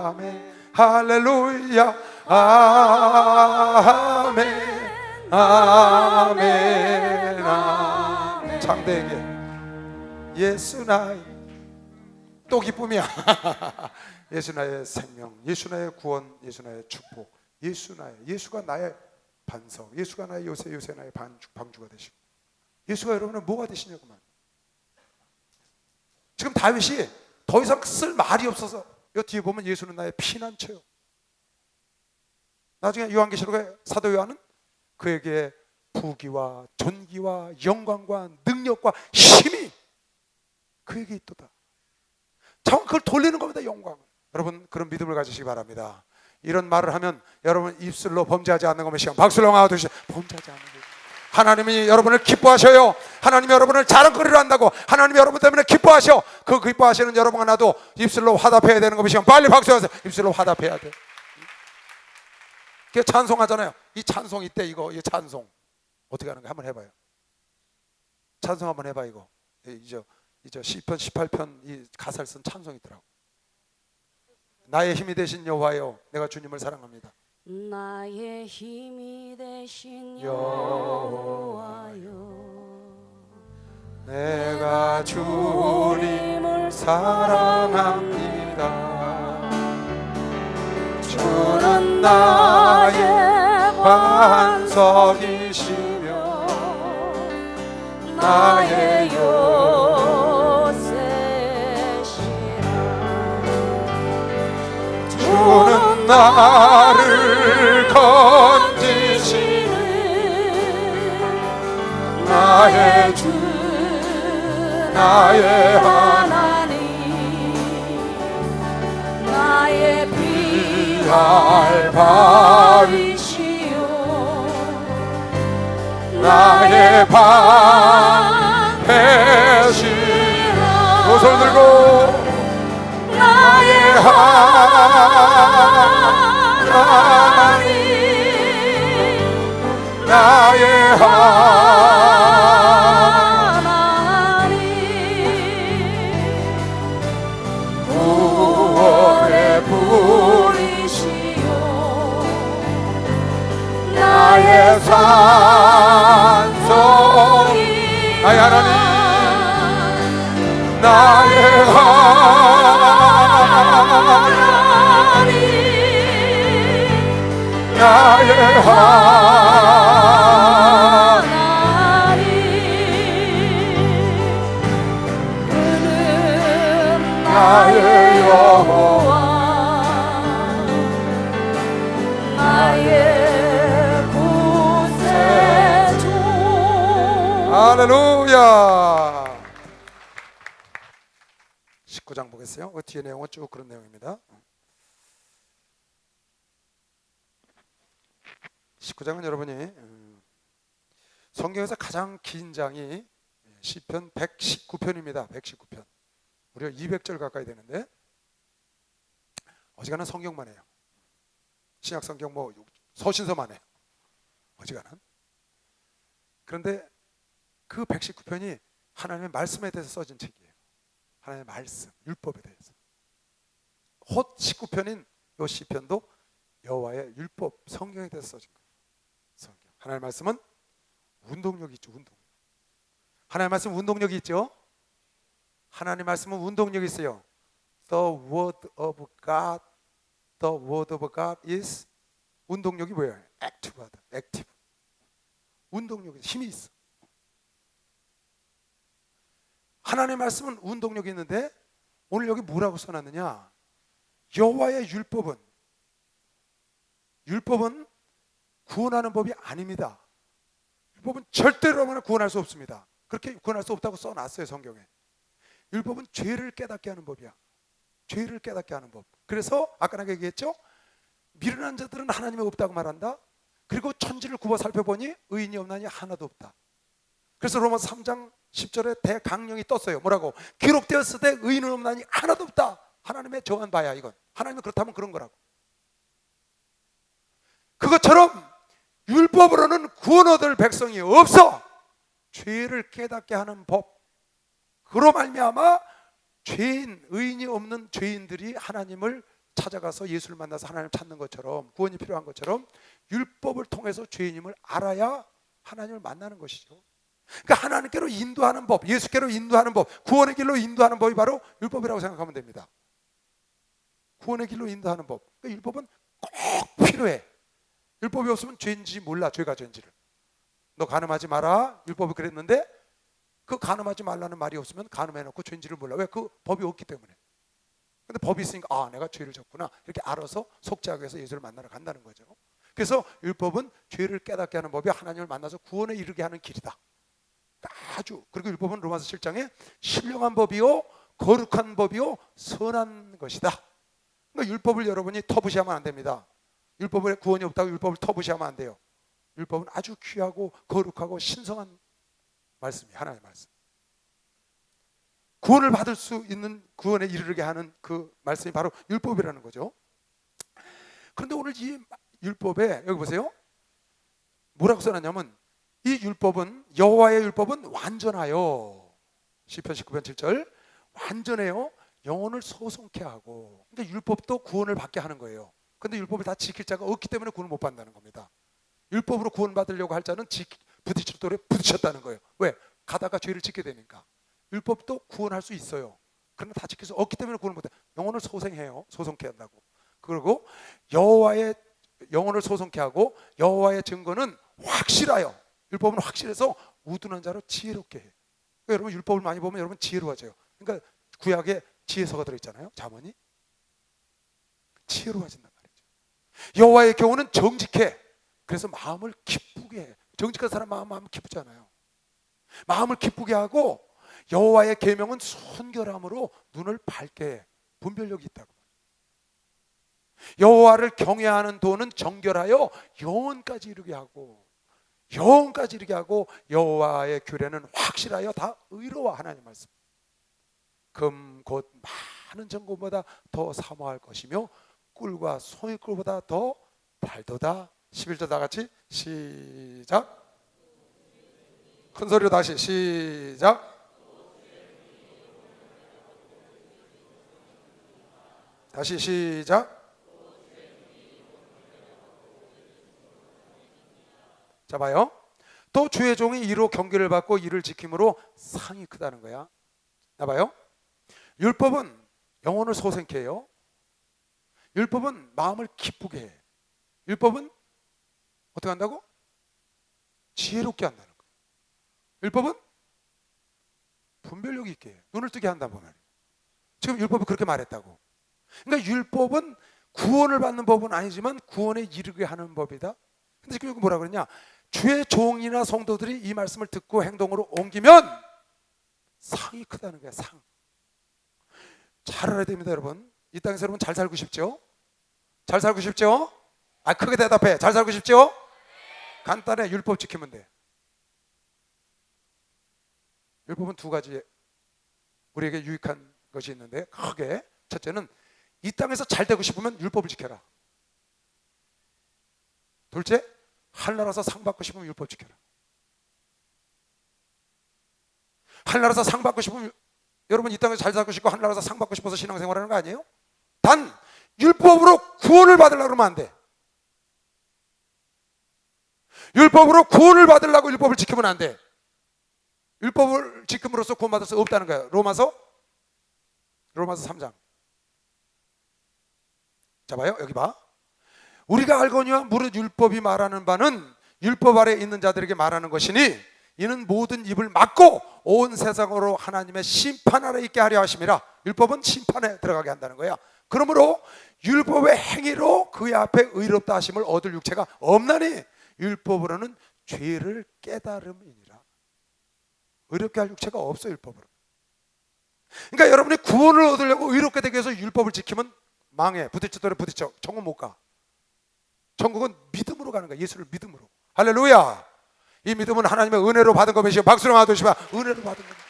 아멘 할렐루야. 아멘 아멘 아멘. 장대에게 예수 나의 또 기쁨이야. 예수 나의 생명, 예수 나의 구원, 예수 나의 축복, 예수 나의, 예수가 나의 반석, 예수가 나의 요새, 요새 나의 방주가 되시고, 예수가 여러분은 뭐가 되시냐고만. 지금 다윗이 더 이상 쓸 말이 없어서 이 뒤에 보면 예수는 나의 피난처요. 나중에 요한계시록에 사도 요한은 그에게 부귀와 존귀와 영광과 능력과 힘이 그에게 있도다. 정확히 그걸 돌리는 겁니다. 영광을. 여러분 그런 믿음을 가지시기 바랍니다. 이런 말을 하면 여러분 입술로 범죄하지 않는 것만 시간 박수로 하듯이 범죄하지 않는 것. 하나님이 여러분을 기뻐하셔요. 하나님이 여러분을 자랑거리로 한다고 하나님이 여러분 때문에 기뻐하셔. 그 기뻐하시는 여러분 하나도 입술로 화답해야 되는 것만 시간 빨리 박수하세요. 입술로 화답해야 돼. 그게 찬송하잖아요. 이 찬송 이때 이거 이 찬송 어떻게 하는 거 한번 해봐요. 찬송 한번 해봐. 이거 이제 시편 18편 이 가사를 쓴 찬송이 있더라고. 나의 힘이 되신 여호와여 내가 주님을 사랑합니다. 나의 힘이 되신 여호와여 내가 주님을 사랑합니다. 주는 나의 반석이시며 나의 요새시라 주는 나를 건지시는 나의 주 나의 하나님 나의 피할 바위시요 나의 방패시라 두 손 들고 나의 하나님 나의 하나님 구원의 불이시요 나의 산성이 나의 하나님 나의 하나님 나의 하나님 그는 나의 여호와 나의 구세주. 할렐루야. 19장 보겠어요. 그 뒤에 내용은 쭉 그런 내용입니다. 19장은 여러분이 성경에서 가장 긴 장이 시편 119편입니다. 119편. 무려 200절 가까이 되는데 어지간한 성경만 해요. 신약 성경 뭐 서신서만 해요. 어지간한. 그런데 그 119편이 하나님의 말씀에 대해서 써진 책이에요. 하나님의 말씀, 율법에 대해서. 헛 19편인 이 시편도 여호와의 율법, 성경에 대해서 써진 거예요. 성경. 하나님의 말씀은 운동력이 있죠. 운동. 하나님의 말씀은 운동력이 있죠. 하나님의 말씀은 운동력이 있어요. The word of God, the word of God is 운동력이 뭐예요? active하다. active. 운동력이 힘이 있어. 하나님의 말씀은 운동력이 있는데 오늘 여기 뭐라고 써놨느냐? 여호와의 율법은 구원하는 법이 아닙니다. 율법은 절대로 구원할 수 없습니다. 그렇게 구원할 수 없다고 써놨어요. 성경에. 율법은 죄를 깨닫게 하는 법이야. 죄를 깨닫게 하는 법. 그래서 아까 내가 얘기했죠? 미련한 자들은 하나님이 없다고 말한다. 그리고 천지를 굽어 살펴보니 의인이 없나니 하나도 없다. 그래서 로마서 3장 10절에 대강령이 떴어요. 뭐라고? 기록되었을 때 의인은 없나니 하나도 없다. 하나님의 정한 바야. 이건 하나님은 그렇다면 그런 거라고. 그것처럼 율법으로는 구원 얻을 백성이 없어. 죄를 깨닫게 하는 법. 그로 말미암아 죄인, 의인이 없는 죄인들이 하나님을 찾아가서 예수를 만나서 하나님을 찾는 것처럼, 구원이 필요한 것처럼 율법을 통해서 죄인임을 알아야 하나님을 만나는 것이죠. 그러니까 하나님께로 인도하는 법, 예수께로 인도하는 법, 구원의 길로 인도하는 법이 바로 율법이라고 생각하면 됩니다. 구원의 길로 인도하는 법. 그러니까 율법은 꼭 필요해. 율법이 없으면 죄인지 몰라, 죄가 죄인지를. 너 간음하지 마라, 율법이 그랬는데 그 간음하지 말라는 말이 없으면 간음해놓고 죄인지를 몰라. 왜? 그 법이 없기 때문에. 근데 법이 있으니까 아, 내가 죄를 졌구나 이렇게 알아서 속죄하기 위해서 예수를 만나러 간다는 거죠. 그래서 율법은 죄를 깨닫게 하는 법이 하나님을 만나서 구원에 이르게 하는 길이다. 아주. 그리고 율법은 로마서 7장에 신령한 법이요 거룩한 법이요 선한 것이다. 그러니까 율법을 여러분이 터부시하면 안 됩니다. 율법에 구원이 없다고 율법을 터부시하면 안 돼요. 율법은 아주 귀하고 거룩하고 신성한 말씀이 하나님의 말씀. 구원을 받을 수 있는, 구원에 이르게 하는 그 말씀이 바로 율법이라는 거죠. 그런데 오늘 이 율법에 여기 보세요. 뭐라고 써놨냐면 이 율법은, 여호와의 율법은 완전하여, 시편 19편 7절, 완전해요. 영혼을 소송케 하고. 그러니까 율법도 구원을 받게 하는 거예요. 근데 율법을 다 지킬 자가 없기 때문에 구원을 못 받는다는 겁니다. 율법으로 구원 받으려고 할 자는 부딪힐 돌에 부딪혔다는 거예요. 왜? 가다가 죄를 짓게 되니까. 율법도 구원할 수 있어요. 그러나 다 지킬 수 없기 때문에 구원을 못해. 영혼을 소생해요. 소송케 한다고. 그리고 여호와의 영혼을 소송케 하고 여호와의 증거는 확실하여. 율법은 확실해서 우둔한 자로 지혜롭게 해. 그러니까 여러분 율법을 많이 보면 여러분 지혜로워져요. 그러니까 구약에 지혜서가 들어있잖아요. 잠언이 지혜로워진단 말이죠. 여호와의 교훈은 정직해. 그래서 마음을 기쁘게 해. 정직한 사람 마음 기쁘잖아요. 마음을 기쁘게 하고 여호와의 계명은 순결함으로 눈을 밝게 해. 분별력이 있다고. 여호와를 경외하는 도는 정결하여 영혼까지 이르게 하고, 영혼까지 이르게 하고 여호와의 규례는 확실하여 다 의로워. 하나님 말씀. 금 곧 많은 정금보다 더 사모할 것이며 꿀과 송이꿀보다 더 달도다. 11절 다 같이 시작. 큰 소리로 다시 시작. 다시 시작. 자 봐요. 또 주의 종이 이로 경계를 받고 이를 지킴으로 상이 크다는 거야. 자 봐요. 율법은 영혼을 소생케 해요. 율법은 마음을 기쁘게 해. 율법은 어떻게 한다고? 지혜롭게 한다는 거예요. 율법은 분별력 있게 해. 눈을 뜨게 한다고 말이에요. 지금 율법이 그렇게 말했다고. 그러니까 율법은 구원을 받는 법은 아니지만 구원에 이르게 하는 법이다. 근데 지금 뭐라 그러냐? 주의 종이나 성도들이 이 말씀을 듣고 행동으로 옮기면 상이 크다는 거야. 상. 잘 알아야 됩니다, 여러분. 이 땅에서 여러분 잘 살고 싶죠? 잘 살고 싶죠? 아, 크게 대답해. 잘 살고 싶죠? 간단해. 율법 지키면 돼. 율법은 두 가지 우리에게 유익한 것이 있는데, 크게 첫째는 이 땅에서 잘 되고 싶으면 율법을 지켜라. 둘째, 하늘나라에서 상 받고 싶으면 율법 지켜라. 하늘나라에서 상 받고 싶으면, 여러분 이 땅에서 잘 살고 싶고 하늘나라에서 상 받고 싶어서 신앙생활하는 거 아니에요? 단 율법으로 구원을 받으려고 그러면 안 돼. 율법으로 구원을 받으려고 율법을 지키면 안 돼. 율법을 지킴으로써 구원받을 수 없다는 거예요. 로마서 3장. 자 봐요. 여기 봐. 우리가 알거니와 무릇 율법이 말하는 바는 율법 아래 있는 자들에게 말하는 것이니 이는 모든 입을 막고 온 세상으로 하나님의 심판 아래 있게 하려 하심이라. 율법은 심판에 들어가게 한다는 거야. 그러므로 율법의 행위로 그의 앞에 의롭다 하심을 얻을 육체가 없나니 율법으로는 죄를 깨달음이니라. 의롭게 할 육체가 없어 율법으로. 그러니까 여러분이 구원을 얻으려고 의롭게 되기 위해서 율법을 지키면 망해. 부딪히더라 부딪혀. 천국 못 가. 천국은 믿음으로 가는 거야. 예수를 믿음으로. 할렐루야. 이 믿음은 하나님의 은혜로 받은 것이요 박수로 받으시면 은혜로 받은 겁니다.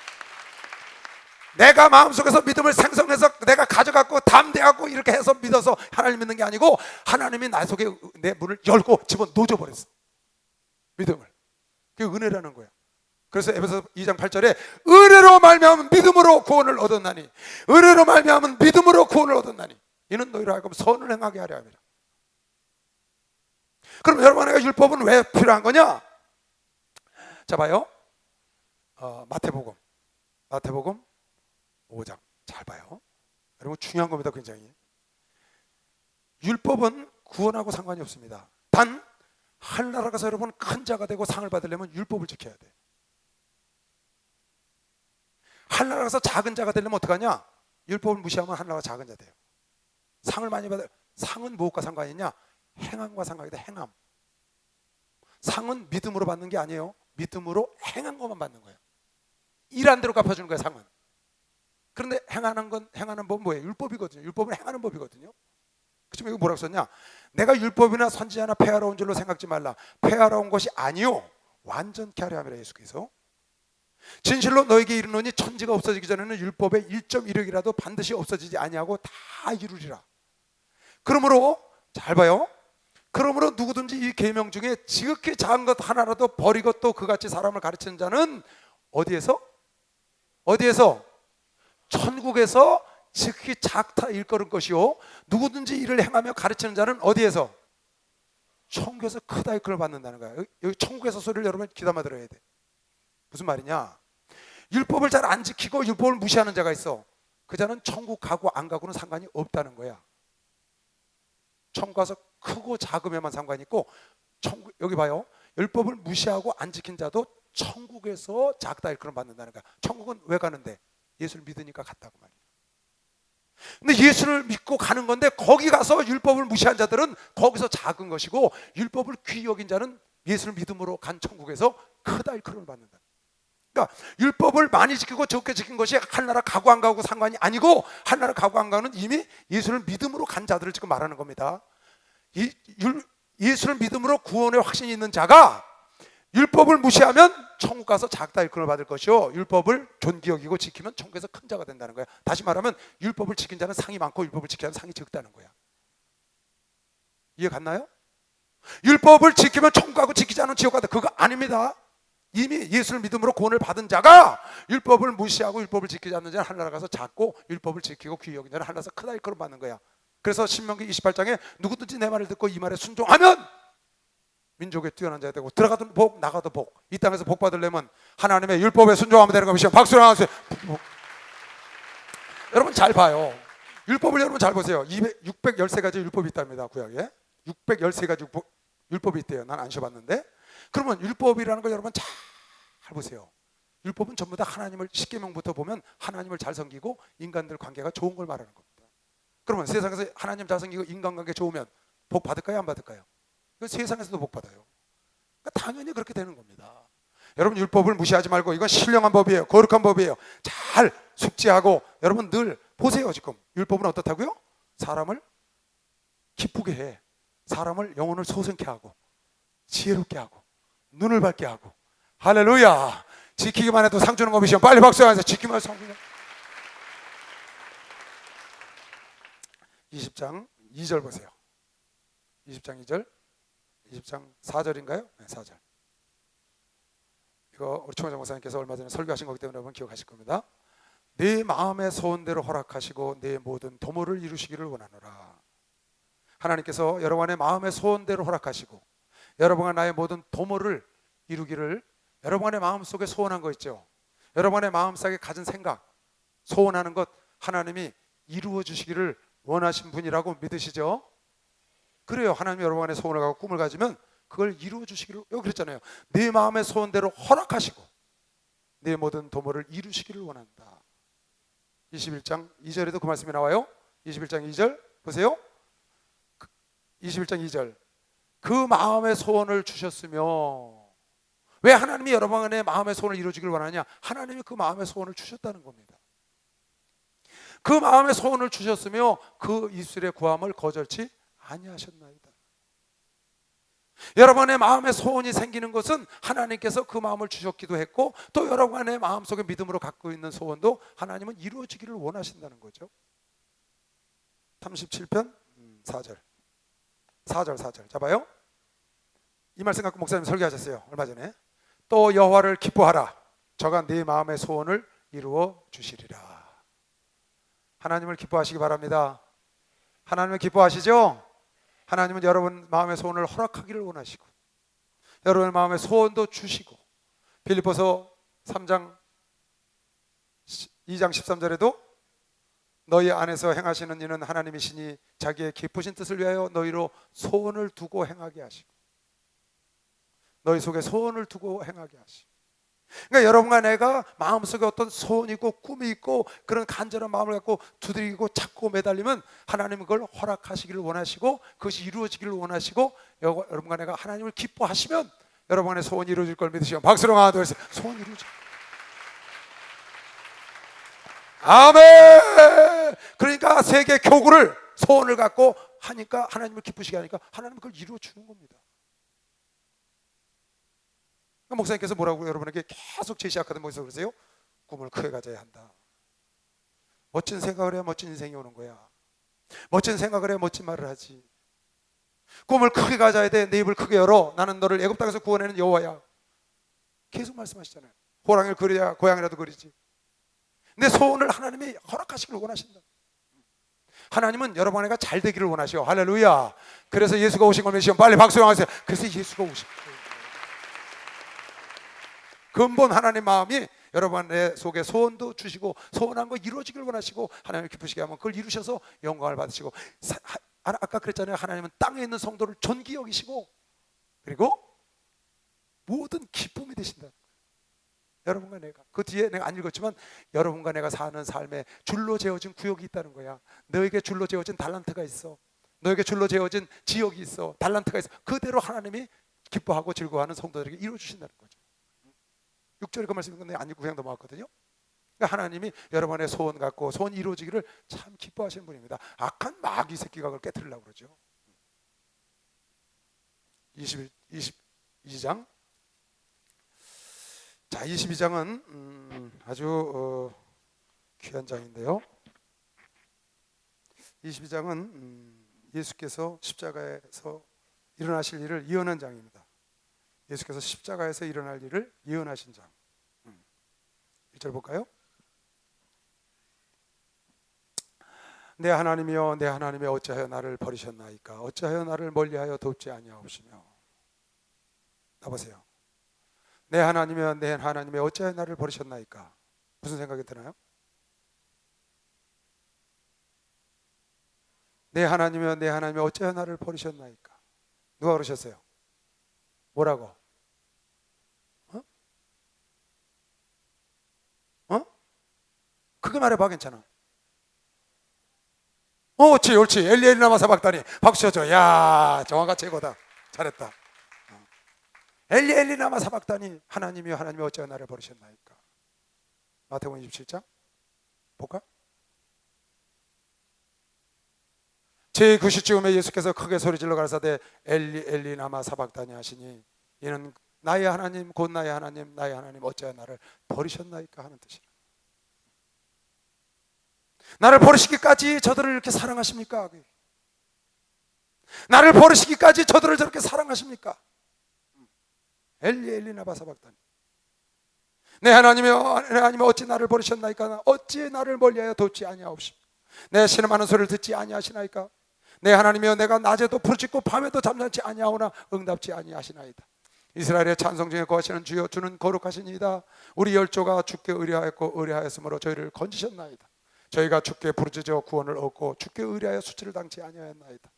내가 마음속에서 믿음을 생성해서 내가 가져갖고 담대하고 이렇게 해서 믿어서 하나님 믿는 게 아니고 하나님이 나 속에 내 문을 열고 집어 넣어버렸어. 믿음을. 그게 은혜라는 거야. 그래서 에베소 2장 8절에 은혜로 말미암은 믿음으로 구원을 얻었나니, 은혜로 말미암은 믿음으로 구원을 얻었나니, 이는 너희로 하여금 선을 행하게 하려 함이라. 그럼 여러분, 내가 율법은 왜 필요한 거냐? 자 봐요. 마태복음 5장 잘 봐요. 여러분 중요한 겁니다. 굉장히. 율법은 구원하고 상관이 없습니다. 단 하늘나라 가서 여러분 큰 자가 되고 상을 받으려면 율법을 지켜야 돼. 하늘나라 가서 작은 자가 되려면 어떡하냐? 율법을 무시하면 하늘나라가 작은 자 돼요. 상을 많이 받아. 상은 무엇과 상관이 있냐? 행함과 상관이다. 행함. 상은 믿음으로 받는 게 아니에요. 믿음으로 행한 것만 받는 거예요. 일한 대로 갚아주는 거예요. 상은. 그런데 행하는 법은 뭐예요? 율법이거든요. 율법은 행하는 법이거든요. 그치만 이거 뭐라고 썼냐? 내가 율법이나 선지자나 폐하러운 줄로 생각지 말라. 폐하러운 것이 아니요 완전케 하려 함이라. 예수께서 진실로 너에게 이르노니 천지가 없어지기 전에는 율법의 1.1획이라도 반드시 없어지지 아니하고 다 이루리라. 그러므로 잘 봐요. 그러므로 누구든지 이 계명 중에 지극히 작은 것 하나라도 버리고 또 그같이 사람을 가르치는 자는 어디에서? 천국에서 지극히 작다 일컬은 것이요 누구든지 이를 행하며 가르치는 자는 어디에서? 천국에서 크다 일컬을 받는다는 거야. 여기 천국에서 소리를 여러분 귀담아 들어야 돼. 무슨 말이냐? 율법을 잘 안 지키고 율법을 무시하는 자가 있어. 그 자는 천국 가고 안 가고는 상관이 없다는 거야. 천국 가서 크고 작음에만 상관이 있고, 천국, 여기 봐요. 율법을 무시하고 안 지킨 자도 천국에서 작다 일컬음 받는다는 거야. 천국은 왜 가는데? 예수를 믿으니까 갔다고 말이야. 근데 예수를 믿고 가는 건데 거기 가서 율법을 무시한 자들은 거기서 작은 것이고, 율법을 귀히 여긴 자는 예수를 믿음으로 간 천국에서 크다 일컬음을 받는다. 그러니까 율법을 많이 지키고 적게 지킨 것이 하늘나라 가고 안 가고 상관이 아니고, 하늘나라 가고 안 가는 이미 예수를 믿음으로 간 자들을 지금 말하는 겁니다. 예수를 믿음으로 구원의 확신이 있는 자가 율법을 무시하면 천국 가서 작다 일컬음을 받을 것이요 율법을 존귀 여기고 지키면 천국에서 큰 자가 된다는 거야. 다시 말하면 율법을 지킨 자는 상이 많고 율법을 지키는 상이 적다는 거야. 이해 갔나요? 율법을 지키면 천국 가고 지키지 않으면 지옥 가다, 그거 아닙니다. 이미 예수를 믿음으로 구원을 받은 자가 율법을 무시하고 율법을 지키지 않는 자는 하늘나라 가서 작고, 율법을 지키고 귀히 여긴 자는 하늘나라에서 크다 일컬음 받는 거야. 그래서 신명기 28장에 누구든지 내 말을 듣고 이 말에 순종하면 민족에 뛰어난 자가 되고, 들어가도 복 나가도 복. 이 땅에서 복 받으려면 하나님의 율법에 순종하면 되는 겁니다. 박수를 하세요. 여러분 잘 봐요. 율법을 여러분 잘 보세요. 613가지 율법이 있답니다. 구약에 613가지 율법이 있대요. 난 안 쉬어봤는데. 그러면 율법이라는 걸 여러분 잘 보세요. 율법은 전부 다 하나님을, 십계명부터 보면 하나님을 잘 섬기고 인간들 관계가 좋은 걸 말하는 겁니다. 그러면 세상에서 하나님 잘 섬기고 인간관계 좋으면 복 받을까요? 안 받을까요? 세상에서도 복 받아요. 그러니까 당연히 그렇게 되는 겁니다. 여러분 율법을 무시하지 말고, 이건 신령한 법이에요. 거룩한 법이에요. 잘 숙지하고 여러분 늘 보세요. 지금 율법은 어떻다고요? 사람을 기쁘게 해. 사람을 영혼을 소생케 하고 지혜롭게 하고 눈을 밝게 하고. 할렐루야. 지키기만 해도 상 주는 법이시오. 빨리 박수하면서 지키기만 해도 상 주는. 20장 2절 보세요. 20장 2절, 20장 4절인가요? 네, 4절. 이거 우리 총회장 목사님께서 얼마 전에 설교하신 거기 때문에 여러분 기억하실 겁니다. 내 마음의 소원대로 허락하시고 내 모든 도모를 이루시기를 원하노라. 하나님께서 여러분의 마음의 소원대로 허락하시고 여러분과 나의 모든 도모를 이루기를, 여러분의 마음속에 소원한 거 있죠. 여러분의 마음속에 가진 생각, 소원하는 것 하나님이 이루어 주시기를 원하신 분이라고 믿으시죠? 그래요. 하나님이 여러분의 소원을 갖고 꿈을 가지면 그걸 이루어 주시기를, 여기 그랬잖아요. 내 마음의 소원대로 허락하시고 내 모든 도모를 이루시기를 원한다. 21장 2절에도 그 말씀이 나와요. 21장 2절 보세요. 21장 2절. 그 마음의 소원을 주셨으며, 왜 하나님이 여러분의 마음의 소원을 이루어주기를 원하냐? 하나님이 그 마음의 소원을 주셨다는 겁니다. 그 마음의 소원을 주셨으며 그 입술의 구함을 거절치 아니하셨나이다. 여러분의 마음의 소원이 생기는 것은 하나님께서 그 마음을 주셨기도 했고, 또 여러분의 마음속에 믿음으로 갖고 있는 소원도 하나님은 이루어지기를 원하신다는 거죠. 37편 4절. 4절. 자 봐요. 이 말씀 갖고 목사님 설교하셨어요. 얼마 전에. 또 여호와를 기뻐하라. 저가 네 마음의 소원을 이루어 주시리라. 하나님을 기뻐하시기 바랍니다. 하나님은 기뻐하시죠? 하나님은 여러분 마음의 소원을 허락하기를 원하시고 여러분의 마음의 소원도 주시고 빌립보서 3장 2장 13절에도 너희 안에서 행하시는 이는 하나님이시니 자기의 기쁘신 뜻을 위하여 너희로 소원을 두고 행하게 하시고 너희 속에 소원을 두고 행하게 하시고 그러니까 여러분과 내가 마음속에 어떤 소원이 있고 꿈이 있고 그런 간절한 마음을 갖고 두드리고 찾고 매달리면 하나님은 그걸 허락하시기를 원하시고 그것이 이루어지기를 원하시고 여러분과 내가 하나님을 기뻐하시면 여러분의 소원이 이루어질 걸 믿으시면 박수로 하나 둘 셋 소원 이루어져. 아멘. 그러니까 세계 교구를 소원을 갖고 하니까 하나님을 기쁘시게 하니까 하나님은 그걸 이루어 주는 겁니다. 그러니까 목사님께서 뭐라고 여러분에게 계속 제시하거든. 뭐서 그러세요? 꿈을 크게 가져야 한다. 멋진 생각을 해야 멋진 인생이 오는 거야. 멋진 생각을 해야 멋진 말을 하지. 꿈을 크게 가져야 돼. 내 입을 크게 열어. 나는 너를 애굽 땅에서 구원하는 여호와야. 계속 말씀하시잖아요. 호랑이를 그려야 고양이라도 그리지. 근데 소원을 하나님이 허락하시기를 원하신다. 하나님은 여러분과 잘 되기를 원하셔. 할렐루야. 그래서 예수가 오신 걸 믿으시면 빨리 박수 하세요. 그래서 예수가 오신 거예요. 근본 하나님 마음이 여러분의 속에 소원도 주시고 소원한 거 이루어지기를 원하시고 하나님을 기쁘시게 하면 그걸 이루셔서 영광을 받으시고 아까 그랬잖아요. 하나님은 땅에 있는 성도를 존귀 여기시고 그리고 모든 기쁨이 되신다. 여러분과 내가 그 뒤에 내가 안 읽었지만 여러분과 내가 사는 삶에 줄로 재어진 구역이 있다는 거야. 너에게 줄로 재어진 달란트가 있어. 너에게 줄로 재어진 지역이 있어. 달란트가 있어. 그대로 하나님이 기뻐하고 즐거워하는 성도들에게 이루어주신다는 거죠. 6절에 그 말씀 읽었는데 안 읽고 그냥 넘어갔거든요. 그러니까 하나님이 여러분의 소원 갖고 소원 이루어지기를 참 기뻐하시는 분입니다. 악한 마귀 새끼가 그걸 깨트리려고 그러죠. 22장. 자, 22장은 아주 귀한 장인데요. 22장은 예수께서 십자가에서 일어나실 일을 예언한 장입니다. 예수께서 십자가에서 일어날 일을 예언하신 장. 1절 볼까요? 내 하나님이여 내 하나님이 어찌하여 나를 버리셨나이까 어찌하여 나를 멀리하여 돕지 아니하옵시며. 나보세요. 내 하나님이여 내 하나님이 어찌하여 나를 버리셨나이까. 무슨 생각이 드나요? 내 하나님이여 내 하나님이 어찌하여 나를 버리셨나이까. 누가 그러셨어요? 뭐라고? 그거 말해봐. 괜찮아. 옳지 옳지. 엘리 나마 사박다니. 박수 쳐줘. 야 정화가 최고다. 잘했다. 엘리 나마 사박다니. 하나님이여 하나님이 어찌하여 나를 버리셨나이까. 마태복음 27장 볼까? 제90쯤에 예수께서 크게 소리질러 가라사대 엘리 나마 사박다니 하시니 이는 나의 하나님 곧 나의 하나님 나의 하나님 어찌하여 나를 버리셨나이까 하는 뜻이라. 나를 버리시기까지 저들을 이렇게 사랑하십니까? 나를 버리시기까지 저들을 저렇게 사랑하십니까? 엘리 나마 사박다니. 내 하나님이 어찌 나를 버리셨나이까. 어찌 나를 멀리하여 돕지 아니하옵시며. 내 신음하는 소리를 듣지 아니하시나이까. 내 하나님이여 내가 낮에도 부르짖고 밤에도 잠잠치 아니하오나 응답지 아니하시나이다. 이스라엘의 찬송 중에 거하시는 주여 주는 거룩하시니이다. 우리 열조가 주께 의뢰하였고 의뢰하였으므로 저희를 건지셨나이다. 저희가 주께 부르짖어 구원을 얻고 주께 의뢰하여 수치를 당치 아니하였나이다.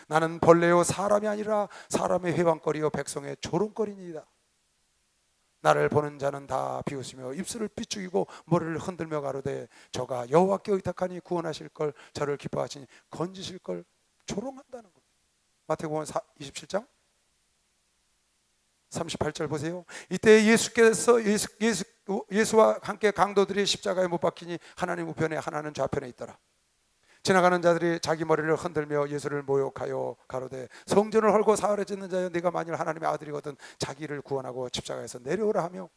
나는 벌레요 사람이 아니라 사람의 회방거리요 백성의 조롱거리니이다. 나를 보는 자는 다 비웃으며 입술을 삐죽이고 머리를 흔들며 가로되 저가 여호와께 의탁하니 구원하실 걸 저를 기뻐하시니 건지실 걸 조롱한다는 겁니다. 마태복음 27장 38절 보세요. 이때 예수와 함께 강도들이 십자가에 못 박히니 하나님 우편에 하나는 좌편에 있더라. 지나가는 자들이 자기 머리를 흔들며 예수를 모욕하여 가로되 성전을 헐고 사흘에 짓는 자여 네가 만일 하나님의 아들이거든 자기를 구원하고 십자가에서 내려오라 하며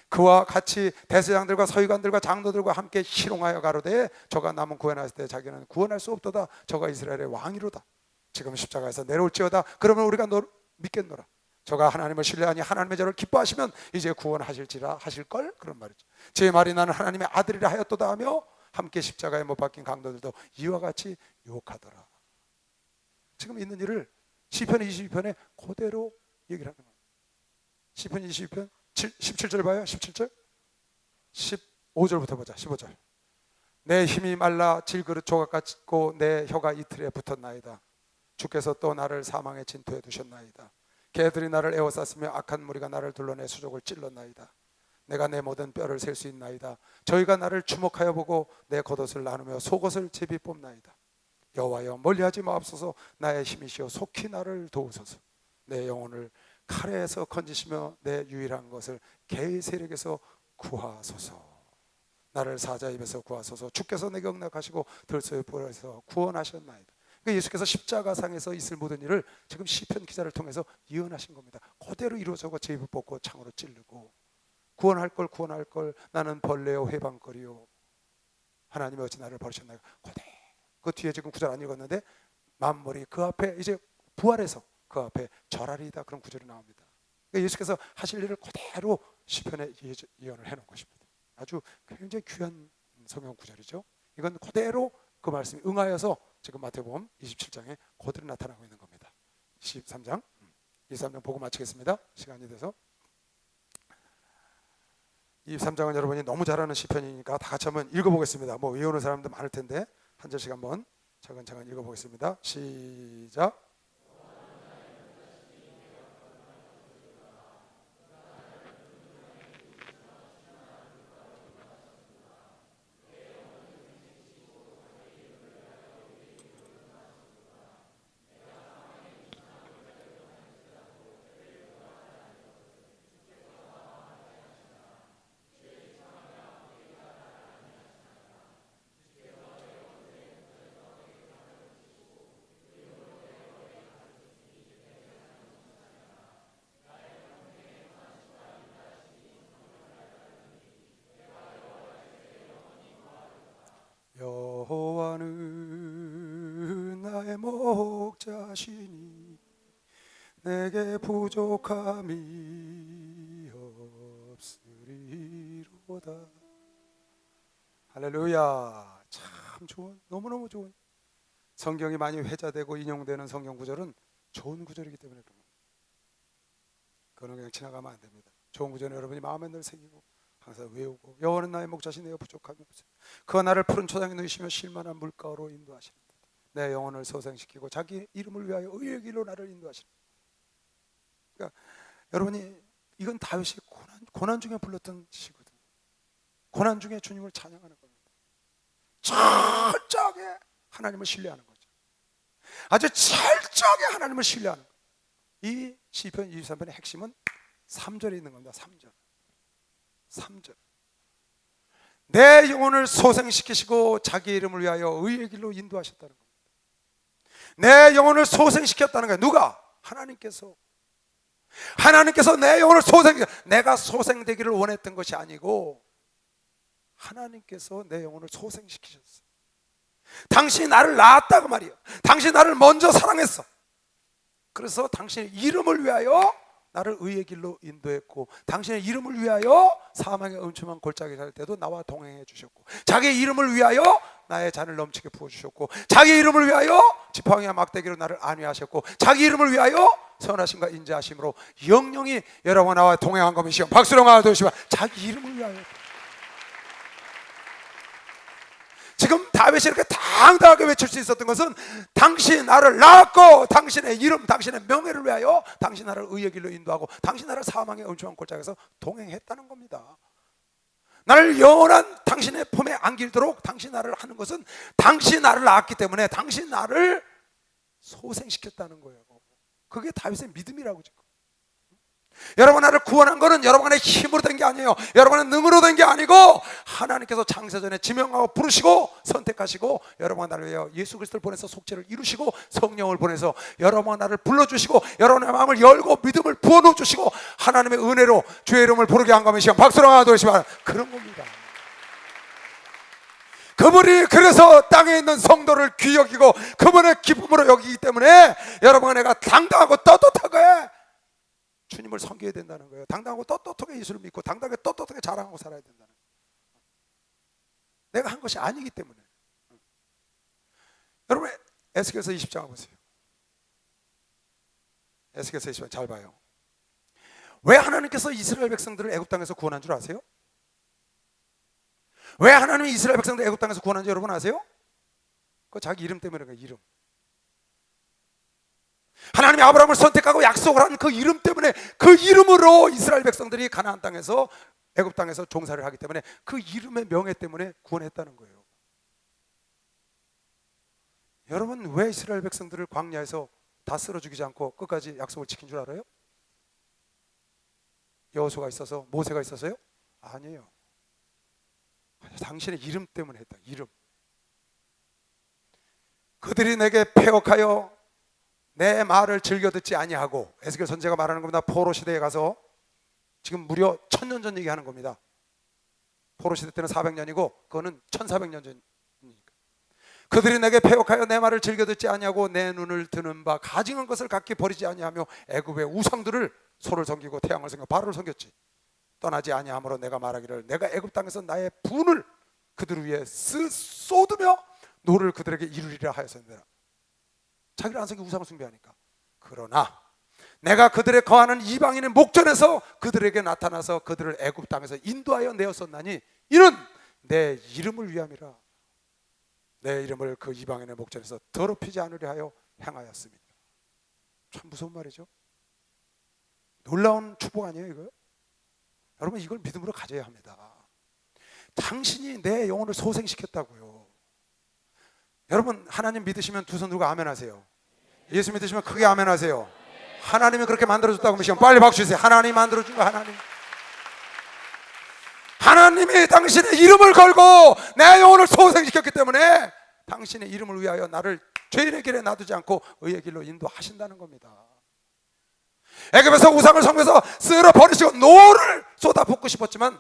그와 같이 대제사장들과 서기관들과 장로들과 함께 희롱하여 가로되 저가 남은 구원하실 때 자기는 구원할 수 없도다. 저가 이스라엘의 왕이로다. 지금 십자가에서 내려올지어다. 그러면 우리가 너 믿겠노라. 저가 하나님을 신뢰하니 하나님의 저를 기뻐하시면 이제 구원하실지라 하실걸. 그런 말이죠. 제 말이 나는 하나님의 아들이라 하였도다 하며 함께 십자가에 못 박힌 강도들도 이와 같이 유혹하더라. 지금 있는 일을 시편 22편에 그대로 얘기를 하는 거예요. 시편 22편 17절 봐요. 17절 15절부터 보자. 15절. 내 힘이 말라 질그릇 조각 같고 내 혀가 이틀에 붙었나이다. 주께서 또 나를 사망의 진토에 두셨나이다. 개들이 나를 에워쌌으며 악한 무리가 나를 둘러 내 수족을 찔렀나이다. 내가 내 모든 뼈를 셀 수 있나이다. 저희가 나를 주목하여 보고 내 겉옷을 나누며 속옷을 제비 뽑나이다. 여호와여 멀리하지 마옵소서. 나의 힘이시여 속히 나를 도우소서. 내 영혼을 칼에서 건지시며 내 유일한 것을 개의 세력에서 구하소서. 나를 사자 입에서 구하소서. 주께서 내게 응낙하시고 들소의 뿔에서 구원하셨나이다. 그러니까 예수께서 십자가상에서 있을 모든 일을 지금 시편 기자를 통해서 예언하신 겁니다. 그대로 이루어져고 제비 뽑고 창으로 찌르고 구원할 걸 나는 벌레요 회방거리요 하나님이 어찌 나를 버리셨나요? 그대로 그 뒤에 지금 구절 안 읽었는데 만물이 그 앞에 이제 부활해서 그 앞에 절하리이다 그런 구절이 나옵니다. 그러니까 예수께서 하실 일을 그대로 시편에 예언을 해놓은 것입니다. 아주 굉장히 귀한 성경 구절이죠. 이건 그대로 그 말씀이 응하여서 지금 마태복음 27장에 그대로 나타나고 있는 겁니다. 23장 23장 보고 마치겠습니다. 시간이 돼서 23장은 여러분이 너무 잘 아는 시편이니까 다 같이 한번 읽어보겠습니다. 뭐 외우는 사람도 많을 텐데 한 절씩 한번 차근차근 읽어보겠습니다. 시작. 여호와는 나의 목자시니 내게 부족함이 없으리로다. 할렐루야. 참 좋은, 너무너무 좋은, 성경이 많이 회자되고 인용되는 성경 구절은 좋은 구절이기 때문에 그런 겁니다. 그거는 그냥 지나가면 안 됩니다. 좋은 구절은 여러분이 마음에 늘 새기고 항상 외우고, 여호와는 나의 목자시니 내가 부족함이 없으니 그가 나를 푸른 초장에 누이시며 쉴만한 물가로 인도하시는 내 영혼을 소생시키고 자기 이름을 위하여 의의 길로 나를 인도하시는. 그러니까 여러분이 이건 다윗이 고난 중에 불렀던 시거든요. 고난 중에 주님을 찬양하는 겁니다. 철저하게 하나님을 신뢰하는 거죠. 아주 철저하게 하나님을 신뢰하는 거예요. 이 시편 23편의 핵심은 3절에 있는 겁니다. 3절. 내 영혼을 소생시키시고 자기 이름을 위하여 의의 길로 인도하셨다는 겁니다. 내 영혼을 소생시켰다는 거예요. 누가? 하나님께서 내 영혼을 내가 소생되기를 원했던 것이 아니고 하나님께서 내 영혼을 소생시키셨어요. 당신이 나를 낳았다고 말이에요. 당신이 나를 먼저 사랑했어. 그래서 당신의 이름을 위하여 나를 의의 길로 인도했고, 당신의 이름을 위하여 사망의 음침한 골짜기 갈 때도 나와 동행해 주셨고, 자기 이름을 위하여 나의 잔을 넘치게 부어주셨고, 자기 이름을 위하여 지팡이와 막대기로 나를 안위하셨고, 자기 이름을 위하여 선하심과 인자하심으로 영영이 여러분 나와 동행한 것이시오. 박수로 나와주시면 자기 이름을 위하여. 지금 다윗이 이렇게 당당하게 외칠 수 있었던 것은 당신 나를 낳았고 당신의 이름, 당신의 명예를 위하여 당신 나를 의의 길로 인도하고 당신 나를 사망의 음침한 골짜기에서 동행했다는 겁니다. 나를 영원한 당신의 품에 안기도록 당신 나를 하는 것은 당신 나를 낳았기 때문에 당신 나를 소생시켰다는 거예요. 그게 다윗의 믿음이라고. 지금 여러분 나를 구원한 것은 여러분의 힘으로 된 게 아니에요. 여러분의 능으로 된 게 아니고 하나님께서 창세전에 지명하고 부르시고 선택하시고 여러분 나를 위하여 예수 그리스도를 보내서 속죄를 이루시고 성령을 보내서 여러분 나를 불러주시고 여러분의 마음을 열고 믿음을 부어넣어 주시고 하나님의 은혜로 주의 이름을 부르게 한 것이 박수로 하도록 그런 겁니다. 그분이 그래서 땅에 있는 성도를 귀히 여기고 그분의 기쁨으로 여기기 때문에 여러분과 내가 당당하고 떳떳하게 주님을 섬겨야 된다는 거예요. 당당하고 떳떳하게 예수를 믿고 당당하게 떳떳하게 자랑하고 살아야 된다는 거예요. 내가 한 것이 아니기 때문에. 여러분 에스겔서 20장 보세요. 에스겔서 20장 잘 봐요. 왜 하나님께서 이스라엘 백성들을 애굽 땅에서 구원한 줄 아세요? 왜 하나님이 이스라엘 백성들을 애굽 땅에서 구원한 줄 여러분 아세요? 그 자기 이름 때문에 그런 거예요. 이름. 하나님이 아브라함을 선택하고 약속을 한 그 이름 때문에, 그 이름으로 이스라엘 백성들이 가나안 땅에서 애굽 땅에서 종살이를 하기 때문에 그 이름의 명예 때문에 구원했다는 거예요. 여러분 왜 이스라엘 백성들을 광야에서 다 쓸어 죽이지 않고 끝까지 약속을 지킨 줄 알아요? 여호수아가 있어서, 모세가 있어서요? 아니에요. 당신의 이름 때문에 했다. 이름. 그들이 내게 패역하여 내 말을 즐겨 듣지 아니하고, 에스겔 선지자가 말하는 겁니다. 포로 시대에 가서 지금 무려 1000년 전 얘기하는 겁니다. 포로 시대 때는 400년이고 그거는 1400년 전이니까. 그들이 내게 패역하여 내 말을 즐겨 듣지 아니하고 내 눈을 드는 바 가증한 것을 각기 버리지 아니하며 애굽의 우상들을, 소를 섬기고 태양을 섬기고 바로를 섬겼지. 떠나지 아니하므로 내가 말하기를 내가 애굽 땅에서 나의 분을 그들 위에 쏟으며 노를 그들에게 이루리라 하였습니다. 자기를 안 섬기고 우상을 숭배하니까. 그러나 내가 그들의 거하는 이방인의 목전에서 그들에게 나타나서 그들을 애굽 땅에서 인도하여 내었었나니 이는 내 이름을 위함이라. 내 이름을 그 이방인의 목전에서 더럽히지 않으려 하여 행하였습니다. 참 무서운 말이죠. 놀라운 축복 아니에요 이거? 여러분 이걸 믿음으로 가져야 합니다. 당신이 내 영혼을 소생시켰다고요. 여러분 하나님 믿으시면 두 손 들고 아멘 하세요. 예수 믿으시면 크게 아멘 하세요. 하나님이 그렇게 만들어줬다고 믿으시면 빨리 박수 주세요. 하나님이 만들어준 거. 하나님이 당신의 이름을 걸고 내 영혼을 소생시켰기 때문에 당신의 이름을 위하여 나를 죄인의 길에 놔두지 않고 의의 길로 인도하신다는 겁니다. 애굽에서 우상을 섬겨서 쓸어 버리시고 노를 쏟아붓고 싶었지만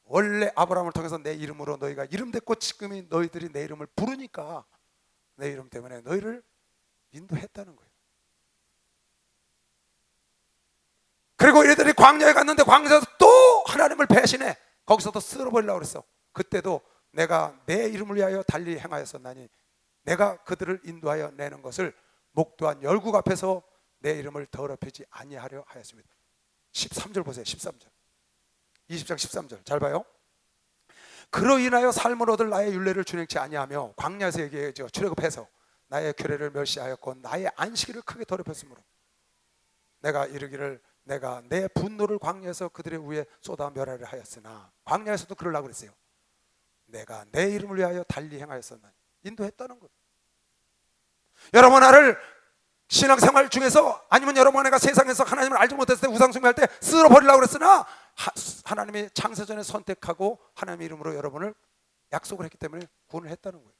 원래 아브라함을 통해서 내 이름으로 너희가 이름 됐고 지금이 너희들이 내 이름을 부르니까 내 이름 때문에 너희를 인도했다는 거예요. 그리고 이들이 광야에 갔는데 광야에서 또 하나님을 배신해 거기서도 쓸어버리려고 그랬어. 그때도 내가 내 이름을 위하여 달리 행하였었나니 내가 그들을 인도하여 내는 것을 목도한 열국 앞에서 내 이름을 더럽히지 아니하려 하였습니다. 13절 보세요. 13절 20장 13절 잘 봐요. 그로 인하여 삶을 얻을 나의 율례를 준행치 아니하며 광야에서 얘기해죠. 출애굽해서 나의 규례를 멸시하였고 나의 안식일을 크게 더럽혔으므로 내가 이르기를 내가 내 분노를 광야에서 그들의 위에 쏟아 멸하려 하였으나 광야에서도 그러려고 그랬어요. 내가 내 이름을 위하여 달리 행하였었나니 인도했다는 거예요. 여러분 나를 신앙생활 중에서 아니면 여러분 내가 세상에서 하나님을 알지 못했을 때 우상 숭배할 때 쓸어버리려고 그랬으나 하나님이 창세전에 선택하고 하나님의 이름으로 여러분을 약속을 했기 때문에 구원을 했다는 거예요.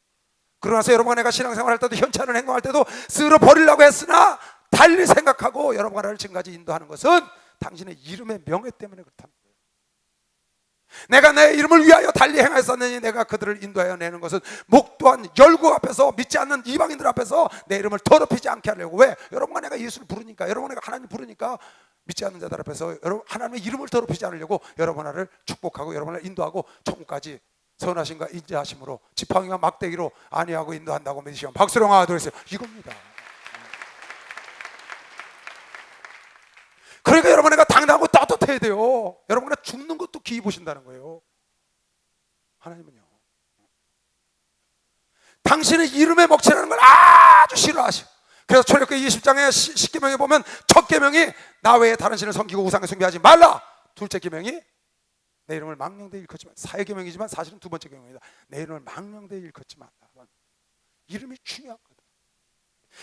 그러고 나서 여러분과 내가 신앙생활 할 때도 현치 않은 행동할 때도 쓸어버리려고 했으나 달리 생각하고 여러분과 나를 지금까지 인도하는 것은 당신의 이름의 명예 때문에 그렇다는 거예요. 내가 내 이름을 위하여 달리 행하였었느니 내가 그들을 인도하여 내는 것은 목 또한 열국 앞에서 믿지 않는 이방인들 앞에서 내 이름을 더럽히지 않게 하려고. 왜? 여러분과 내가 예수를 부르니까, 여러분과 내가 하나님 부르니까 믿지 않는 자들 앞에서 여러분 하나님의 이름을 더럽히지 않으려고 여러분 나를 축복하고 여러분을 인도하고 천국까지 선하심과 인자하심으로 지팡이와 막대기로 안위하고 인도한다고 믿으시면 박수령 하나 둘 셋 이겁니다. 그러니까 여러분 내가 당당하고 떳떳해야 돼요. 여러분이 죽는 것도 기이 보신다는 거예요. 하나님은요 당신의 이름에 먹칠하는 걸 아주 싫어하셔. 그래서 출애굽기 20장에 10계명에 보면 첫 계명이 나 외에 다른 신을 섬기고 우상을 숭배하지 말라. 둘째 계명이 내 이름을 망령되이 일컫지만, 4의 계명이지만 사실은 두 번째 계명입니다. 내 이름을 망령되이 일컫지 말라. 이름이 중요하거든.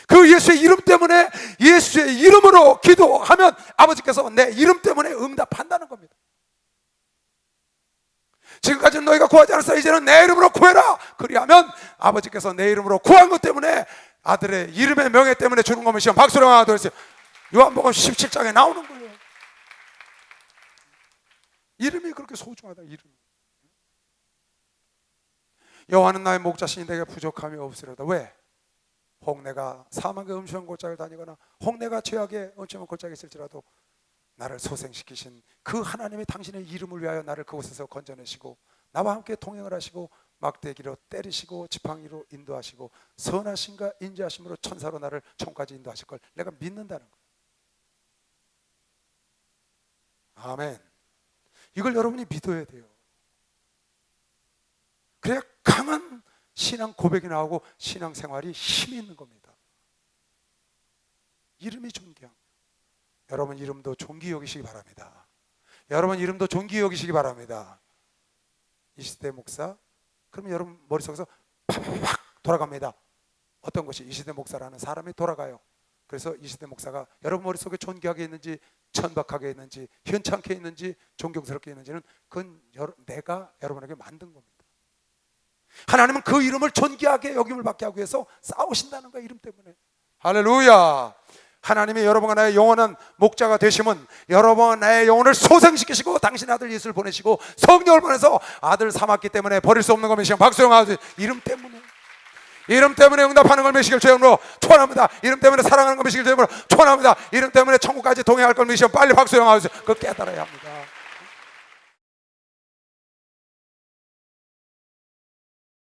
그 예수의 이름 때문에 예수의 이름으로 기도하면 아버지께서 내 이름 때문에 응답한다는 겁니다. 지금까지는 너희가 구하지 않았어. 이제는 내 이름으로 구해라. 그리하면 아버지께서 내 이름으로 구한 것 때문에 아들의 이름의 명예 때문에 주는 것을 시험 박수령 하나 둘 셋. 요한복음 17장에 나오는 거예요. 이름이 그렇게 소중하다. 이름. 여호와는 나의 목자시니 내게 부족함이 없으리로다. 왜? 혹 내가 사망의 음침한 골짜기를 다니거나 혹 내가 죄악의 음침한 골짜기에 있을지라도 나를 소생시키신 그 하나님이 당신의 이름을 위하여 나를 그곳에서 건져내시고 나와 함께 동행을 하시고 막대기로 때리시고 지팡이로 인도하시고 선하심과 인자하심으로 천사로 나를 천국까지 인도하실 걸 내가 믿는다는 거예요. 아멘. 이걸 여러분이 믿어야 돼요. 그래야 강한 신앙 고백이 나오고 신앙 생활이 힘이 있는 겁니다. 이름이 존귀한, 여러분 이름도 존귀 여기시기 바랍니다. 여러분 이름도 존귀 여기시기 바랍니다. 이시대 목사, 그러면 여러분 머릿속에서 팍팍 돌아갑니다. 어떤 것이 이시대 목사라는 사람이 돌아가요. 그래서 이시대 목사가 여러분 머릿속에 존귀하게 있는지 천박하게 있는지 현찮게 있는지 존경스럽게 있는지는 그건 내가 여러분에게 만든 겁니다. 하나님은 그 이름을 존귀하게 여김을 받게 하기 위해서 싸우신다는 거예요. 이름 때문에. 할렐루야. 하나님이 여러분과 나의 영원한 목자가 되심은 여러분과 나의 영혼을 소생시키시고 당신의 아들 예수를 보내시고 성령을 보내서 아들 삼았기 때문에 버릴 수 없는 걸 메시고 박수영하듯 이름 때문에. 이름 때문에 응답하는 걸 메시길 주님으로 축원합니다. 이름 때문에 사랑하는 걸 메시길 주님으로 축원합니다. 이름 때문에 천국까지 동행할 걸 메시고 빨리 박수영하듯 그걸 깨달아야 합니다.